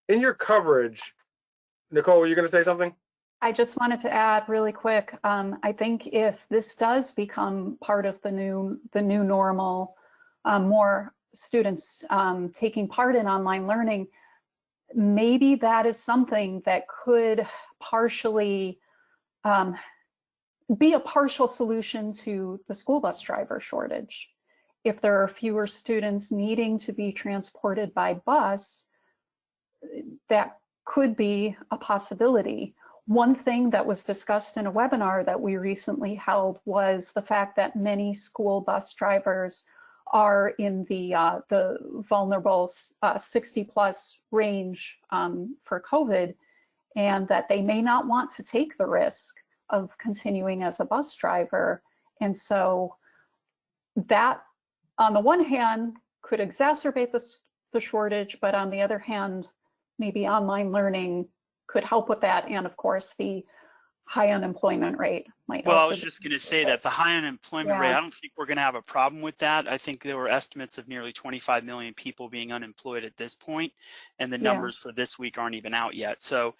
In your coverage, Nicole, were you going to say something? I just wanted to add really quick. I think if this does become part of the new normal, more students taking part in online learning, maybe that is something that could partially be a partial solution to the school bus driver shortage. If there are fewer students needing to be transported by bus, that could be a possibility. One thing that was discussed in a webinar that we recently held was the fact that many school bus drivers are in the vulnerable 60+ range for COVID, and that they may not want to take the risk of continuing as a bus driver. And so that, on the one hand, could exacerbate the shortage, but on the other hand, maybe online learning could help with that. And of course, the high unemployment rate might Well, also I was just going to say that the high unemployment rate, I don't think we're going to have a problem with that. I think there were estimates of nearly 25 million people being unemployed at this point, and the numbers for this week aren't even out yet. So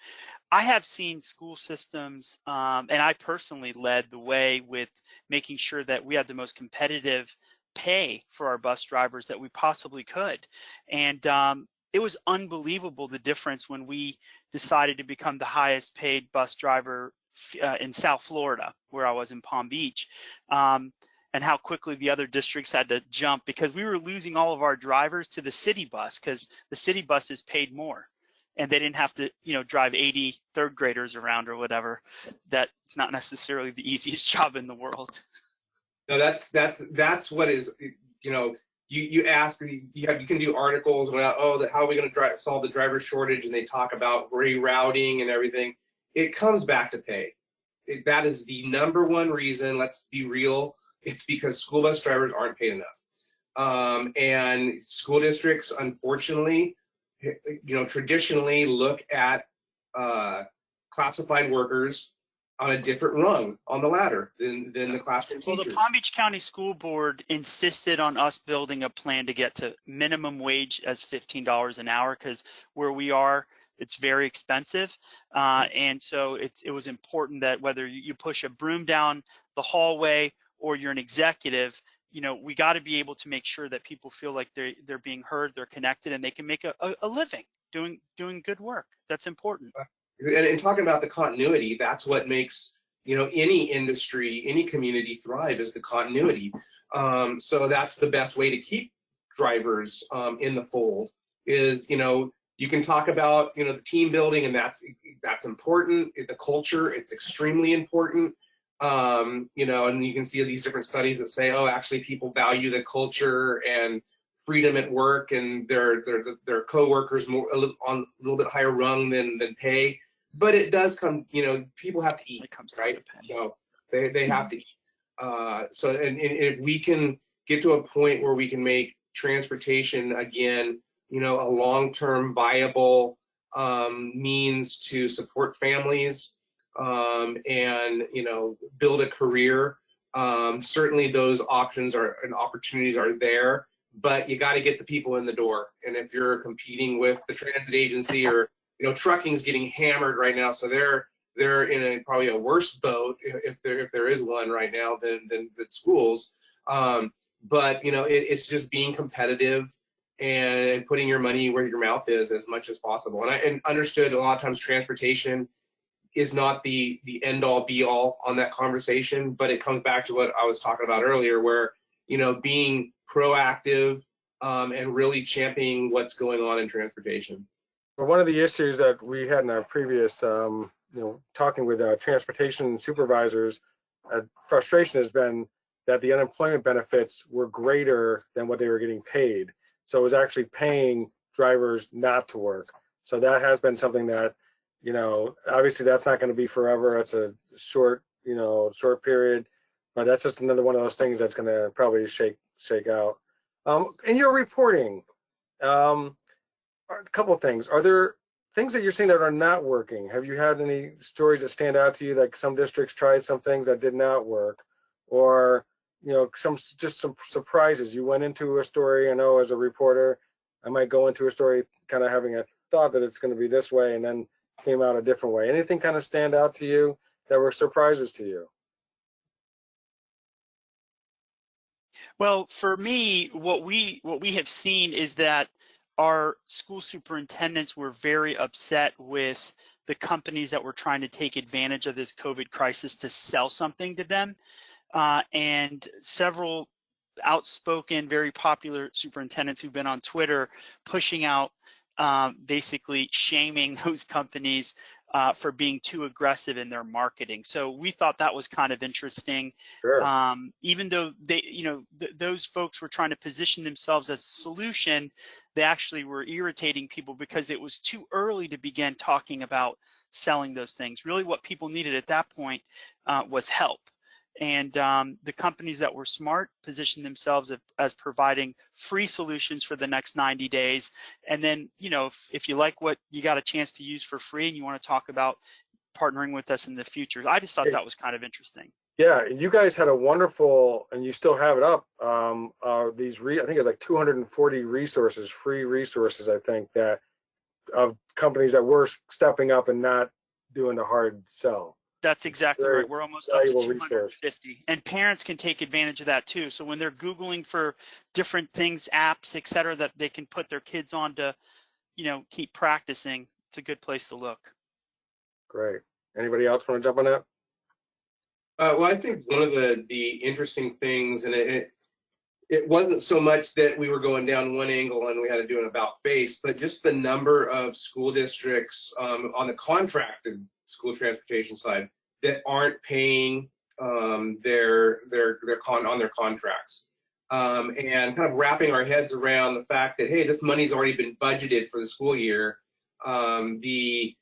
I have seen school systems, and I personally led the way with making sure that we had the most competitive pay for our bus drivers that we possibly could. And it was unbelievable, the difference when we decided to become the highest paid bus driver in South Florida, where I was in Palm Beach, and how quickly the other districts had to jump, because we were losing all of our drivers to the city bus, because the city buses paid more and they didn't have to, you know, drive 80 third graders around or whatever. That's not necessarily the easiest job in the world. No, that's what is, you know, you ask, you can do articles about, oh, how are we going to solve the driver shortage, and they talk about rerouting and everything. It comes back to pay. That is the number one reason. Let's be real. It's because school bus drivers aren't paid enough, and school districts, unfortunately, you know, traditionally look at classified workers on a different rung on the ladder than the classroom teachers. Well, the Palm Beach County School Board insisted on us building a plan to get to minimum wage as $15 an hour, because where we are, it's very expensive. And so it was important that whether you push a broom down the hallway or you're an executive, you know, we got to be able to make sure that people feel like they're being heard, they're connected, and they can make a living doing good work. That's important. And talking about the continuity, that's what makes, you know, any industry, any community thrive, is the continuity. So that's the best way to keep drivers in the fold is, you know, you can talk about, you know, the team building, and that's important. The culture, it's extremely important. You know, and you can see these different studies that say, oh, actually people value the culture and freedom at work, and their coworkers more on a little bit higher rung than pay. But it does come, you know, people have to eat, right? So they have to eat. So and if we can get to a point where we can make transportation again, you know, a long-term viable means to support families and, you know, build a career, certainly those options are and opportunities are there, but you got to get the people in the door. And if you're competing with the transit agency, or, you know, trucking is getting hammered right now, so they're in probably a worse boat if there is one right now than schools. But you know, it's just being competitive and putting your money where your mouth is as much as possible. And I understood a lot of times transportation is not the end all be all on that conversation, but it comes back to what I was talking about earlier, where, you know, being proactive and really championing what's going on in transportation. Well, one of the issues that we had in our previous, you know, talking with transportation supervisors, frustration has been that the unemployment benefits were greater than what they were getting paid. So it was actually paying drivers not to work. So that has been something that, you know, obviously that's not going to be forever. It's a short, you know, short period. But that's just another one of those things that's going to probably shake out. In your reporting, a couple things. Are there things that you're seeing that are not working? Have you had any stories that stand out to you, like some districts tried some things that did not work, or some surprises? You went into a story. I know as a reporter, I might go into a story kind of having a thought that it's going to be this way, and then came out a different way. Anything kind of stand out to you that were surprises to you? Well, for me, what we have seen is that our school superintendents were very upset with the companies that were trying to take advantage of this COVID crisis to sell something to them, and several outspoken, very popular superintendents who've been on Twitter pushing out, basically shaming those companies for being too aggressive in their marketing. So we thought that was kind of interesting. Sure. Even though they, those folks were trying to position themselves as a solution, they actually were irritating people because it was too early to begin talking about selling those things. Really what people needed at that point was help. And the companies that were smart positioned themselves as providing free solutions for the next 90 days. And then, if you like what you got a chance to use for free and you want to talk about partnering with us in the future, I just thought that was kind of interesting. Yeah, you guys had a wonderful, and you still have it up, I think it's like 240 resources, free resources, I think, that of companies that were stepping up and not doing the hard sell. That's exactly right. We're almost up to 250, and parents can take advantage of that too. So when they're Googling for different things, apps, et cetera, that they can put their kids on to, keep practicing, it's a good place to look. Great. Anybody else want to jump on that? Well, I think one of the interesting things, and it wasn't so much that we were going down one angle and we had to do an about face, but just the number of school districts on the contracted school transportation side that aren't paying their contracts, and kind of wrapping our heads around the fact that, hey, this money's already been budgeted for the school year. On the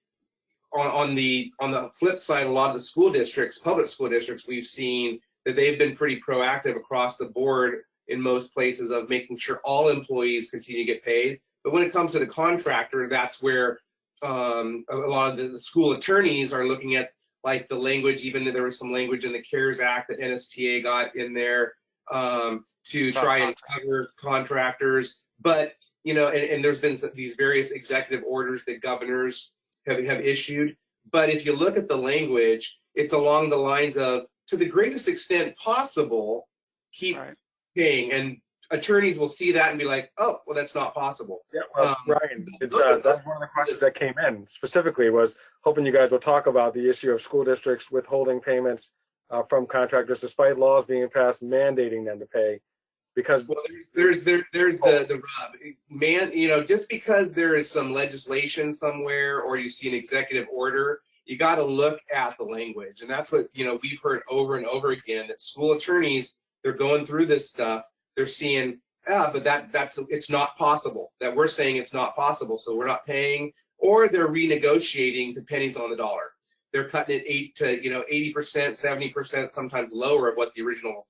flip side, a lot of the school districts, public school districts, we've seen that they've been pretty proactive across the board in most places of making sure all employees continue to get paid. But when it comes to the contractor, that's where a lot of the school attorneys are looking at, like, the language. Even though there was some language in the CARES Act that NSTA got in there to try and cover contractors. But and there's been these various executive orders that governors have issued. But if you look at the language, it's along the lines of, to the greatest extent possible, keep paying. And attorneys will see that and be like, oh, well, that's not possible. Yeah, well, Ryan, that's one of the questions that came in specifically, was hoping you guys will talk about the issue of school districts withholding payments from contractors despite laws being passed mandating them to pay. Because there's the rub, man. Just because there is some legislation somewhere or you see an executive order, you got to look at the language. And that's what we've heard over and over again, that school attorneys, they're going through this stuff, they're seeing, but it's not possible. That we're saying it's not possible, so we're not paying, or they're renegotiating to pennies on the dollar. They're cutting it 80%, 70%, sometimes lower of what the original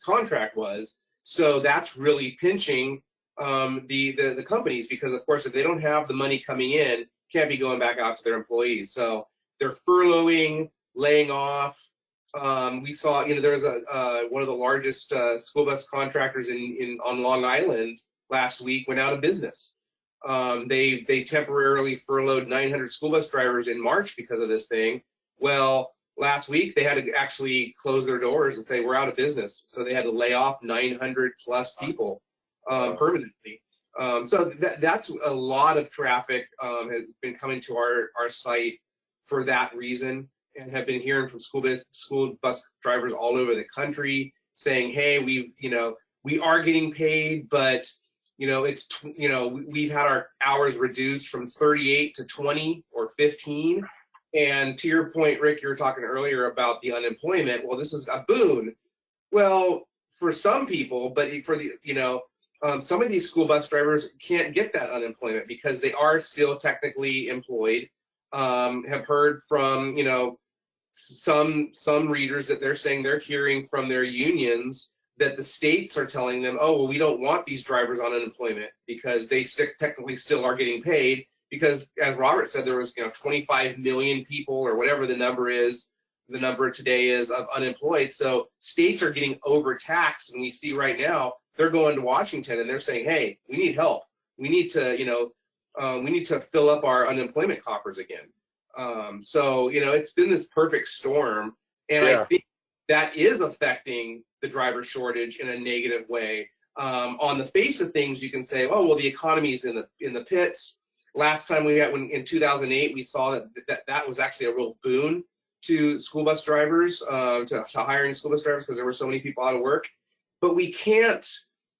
contract was. So that's really pinching the companies, because of course if they don't have the money coming in, can't be going back out to their employees. So they're furloughing, laying off. We saw, there's one of the largest school bus contractors on Long Island last week went out of business. They temporarily furloughed 900 school bus drivers in March because of this thing. Well, last week they had to actually close their doors and say, we're out of business. So they had to lay off 900 plus people permanently. So that's a lot of traffic has been coming to our site for that reason, and have been hearing from school bus drivers all over the country saying, hey, we are getting paid, but we've had our hours reduced from 38 to 20 or 15. And to your point, Rick, you were talking earlier about the unemployment. Well, this is a boon. Well, for some people, but for some of these school bus drivers can't get that unemployment because they are still technically employed. Have heard from some readers that they're saying they're hearing from their unions that the states are telling them, oh, well, we don't want these drivers on unemployment because they technically still are getting paid, because as Robert said, there was 25 million people or whatever the number is, the number today is, of unemployed. So states are getting overtaxed, and we see right now they're going to Washington and they're saying, hey, we need help. We need to we need to fill up our unemployment coffers again. So it's been this perfect storm, and I think that is affecting the driver shortage in a negative way. On the face of things, you can say, oh, well, the economy's in the pits. Last time we had, in 2008, we saw that was actually a real boon to school bus drivers, to hiring school bus drivers, because there were so many people out of work. But we can't.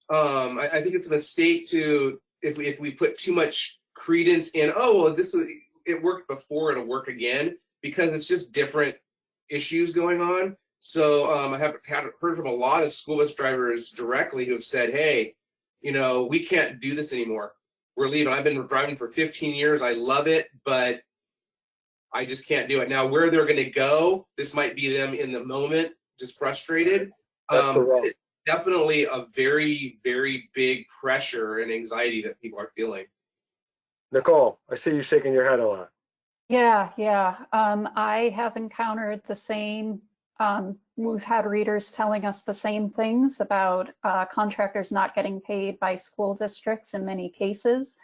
I think it's a mistake to, if we put too much credence in, oh, well, it worked before, it'll work again, because it's just different issues going on. So I have heard from a lot of school bus drivers directly who have said, hey, we can't do this anymore. We're leaving. I've been driving for 15 years. I love it, but I just can't do it. Now, where they're going to go, this might be them in the moment, just frustrated. That's the role. Definitely a very, very big pressure and anxiety that people are feeling. Nicole, I see you shaking your head a lot. Yeah. I have encountered the same. We've had readers telling us the same things about contractors not getting paid by school districts in many cases.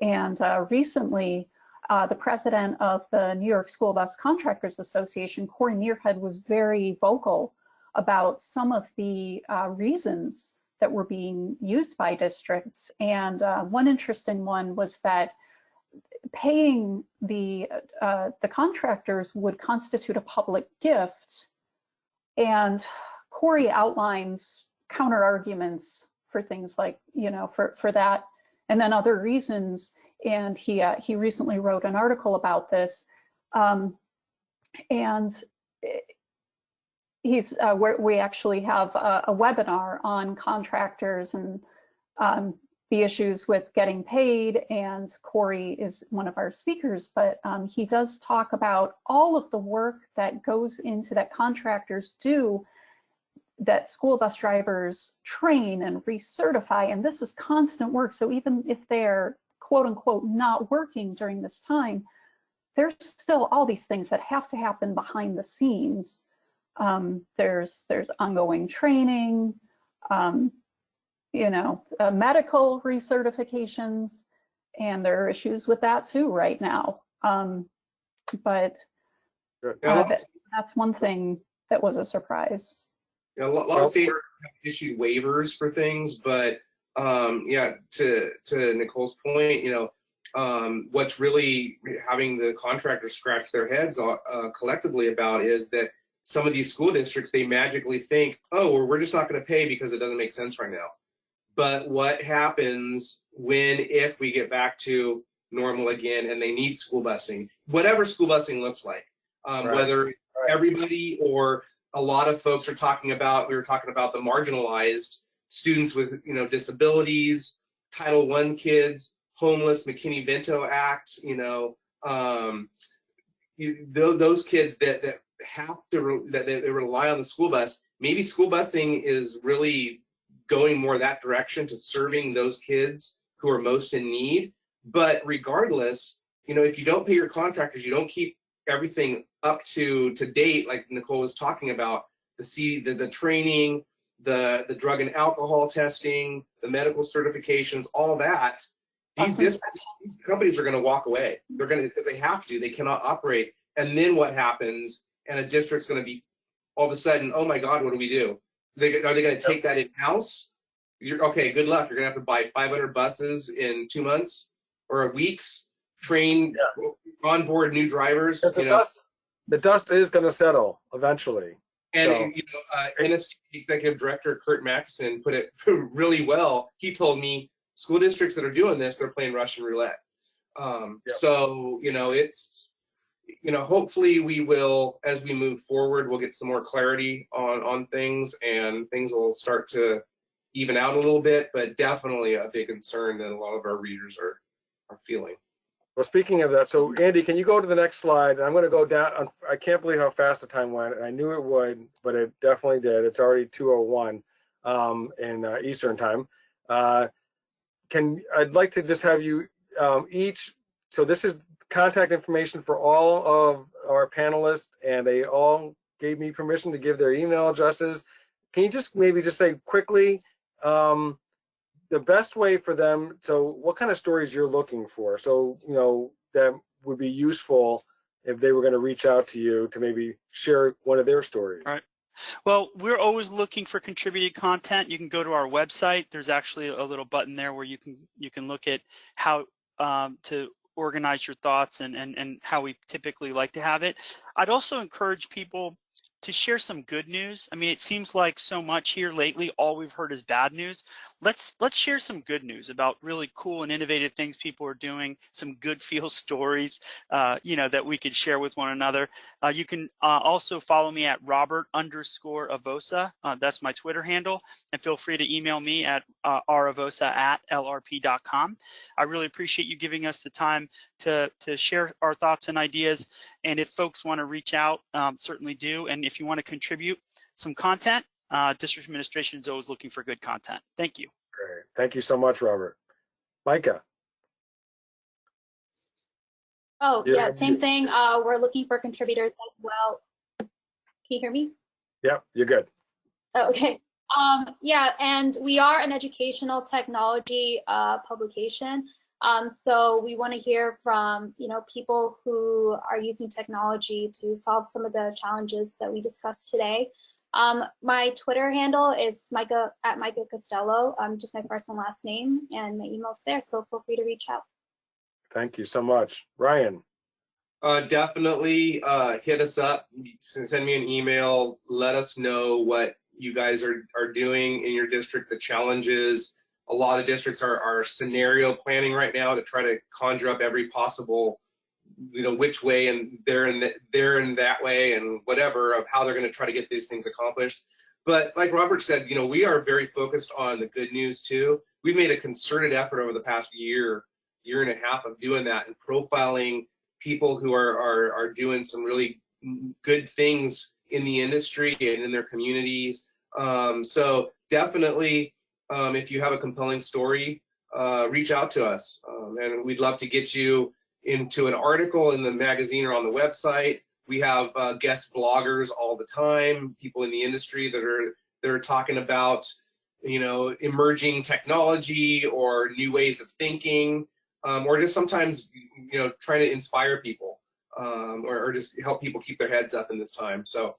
And recently, the president of the New York School Bus Contractors Association, Corey Muirhead, was very vocal about some of the reasons that were being used by districts. And one interesting one was that paying the contractors would constitute a public gift. And Corey outlines counter arguments for things like, for that, and then other reasons. And he recently wrote an article about this. And we actually have a webinar on contractors and the issues with getting paid, and Corey is one of our speakers, but he does talk about all of the work that goes into that contractors do, that school bus drivers train and recertify, and this is constant work. So even if they're quote unquote not working during this time, there's still all these things that have to happen behind the scenes. There's ongoing training, medical recertifications, and there are issues with that too right now. But that's one thing that was a surprise. A lot of states have issued waivers for things, but to Nicole's point, what's really having the contractors scratch their heads collectively about is that some of these school districts, they magically think, oh, well, we're just not going to pay because it doesn't make sense right now. But what happens if we get back to normal again and they need school busing, whatever school busing looks like, whether everybody or a lot of folks are talking about, we were talking about the marginalized students with disabilities, Title I kids, homeless, McKinney-Vento Act, those kids that have to, that they rely on the school bus. Maybe school busing is really going more that direction to serving those kids who are most in need. But regardless, if you don't pay your contractors, you don't keep everything up to date, like Nicole was talking about, the training, the drug and alcohol testing, the medical certifications, all that, these companies are going to walk away. They're going to, because they have to, they cannot operate. And then what happens? And a district's going to be all of a sudden, oh my God, what do we do? Are they going to take that in-house? Okay, good luck. You're going to have to buy 500 buses in 2 months or weeks, train, onboard new drivers. The dust is going to settle eventually. And NST Executive Director Kurt Mackson put it really well. He told me school districts that are doing this, they're playing Russian roulette. So it's hopefully we will, as we move forward, we'll get some more clarity on things, and things will start to even out a little bit. But definitely a big concern that a lot of our readers are feeling. Well, speaking of that, so Andy, can you go to the next slide? And I'm going to go down. I can't believe how fast the time went. I knew it would, but it definitely did. It's already 2:01 in Eastern time. I'd like to just have you each. So this is contact information for all of our panelists, and they all gave me permission to give their email addresses. Can you just maybe just say quickly the best way for them, so what kind of stories you're looking for? So, you know, that would be useful if they were going to reach out to you to maybe share one of their stories. All right. Well, we're always looking for contributed content. You can go to our website. There's actually a little button there where you can look at how to organize your thoughts and how we typically like to have it. I'd also encourage people to share some good news. I mean, it seems like so much here lately, all we've heard is bad news. Let's share some good news about really cool and innovative things people are doing, some good feel stories, you know, that we could share with one another. You can also follow me at Robert_Avossa. That's my Twitter handle, and feel free to email me at ravossa@lrp.com. I really appreciate you giving us the time to share our thoughts and ideas. And if folks want to reach out, certainly do. And if you want to contribute some content, district administration is always looking for good content. Thank you. Great. Thank you so much, Robert. Micah. Oh, yeah, same thing. We're looking for contributors as well. Can you hear me? Yep, you're good. Oh, okay. Yeah, and we are an educational technology publication. So we want to hear from, you know, people who are using technology to solve some of the challenges that we discussed today. My Twitter handle is Micah at Micah Castelo, just my first and last name, and my email's there, so feel free to reach out. Thank you so much. Ryan. Definitely hit us up, send me an email, let us know what you guys are doing in your district, the challenges. A lot of districts are scenario planning right now to try to conjure up every possible, you know, which way and they're in that way and whatever of how they're going to try to get these things accomplished. But like Robert said, you know, we are very focused on the good news too. We've made a concerted effort over the past year and a half of doing that and profiling people who are doing some really good things in the industry and in their communities. So definitely, if you have a compelling story, reach out to us, and we'd love to get you into an article in the magazine or on the website. We have guest bloggers all the time, people in the industry that are talking about, you know, emerging technology or new ways of thinking, or just sometimes, you know, trying to inspire people, or just help people keep their heads up in this time. So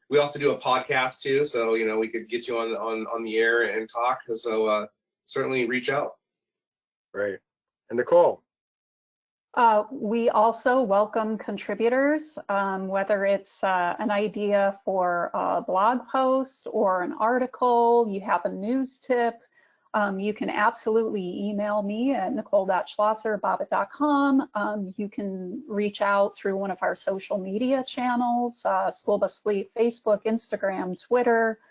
we also do a podcast too, so you know we could get you on the air and talk. So certainly reach out. Great. And Nicole. We also welcome contributors, whether it's an idea for a blog post or an article, you have a news tip, you can absolutely email me at nicole.schlosser@bobbit.com. You can reach out through one of our social media channels, School Bus Fleet, Facebook, Instagram, Twitter,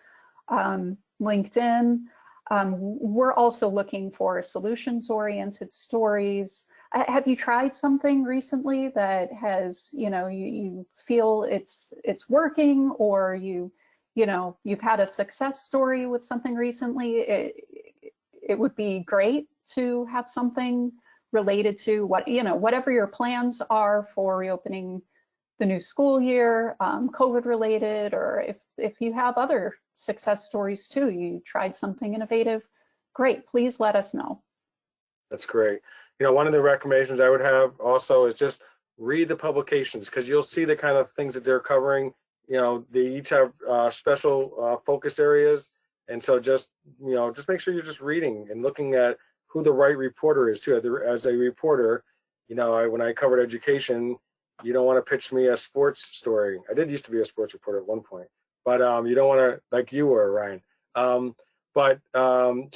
LinkedIn. We're also looking for solutions-oriented stories. Have you tried something recently that has, you know, you feel it's working, or you've had a success story with something recently? It would be great to have something related to what, you know, whatever your plans are for reopening the new school year, COVID related, or if you have other success stories too, you tried something innovative, great, please let us know. That's great. You know, one of the recommendations I would have also is just read the publications, because you'll see the kind of things that they're covering. You know, they each have special focus areas. And so just, you know, just make sure you're just reading and looking at who the right reporter is too. As a reporter, you know, when I covered education, you don't want to pitch me a sports story. I did used to be a sports reporter at one point, but you don't want to, like you were, Ryan. So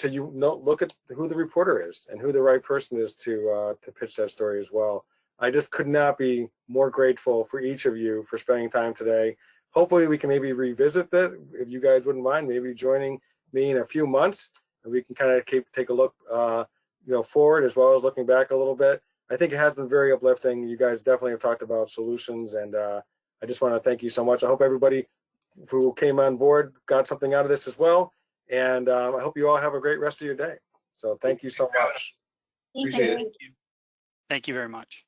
you know, look at who the reporter is and who the right person is to pitch that story as well. I just could not be more grateful for each of you for spending time today. Hopefully we can maybe revisit that, if you guys wouldn't mind, maybe joining me in a few months, and we can kind of take a look, you know, forward as well as looking back a little bit. I think it has been very uplifting. You guys definitely have talked about solutions, and I just want to thank you so much. I hope everybody who came on board got something out of this as well, and I hope you all have a great rest of your day. So thank you so much. Appreciate it. Thank you very much.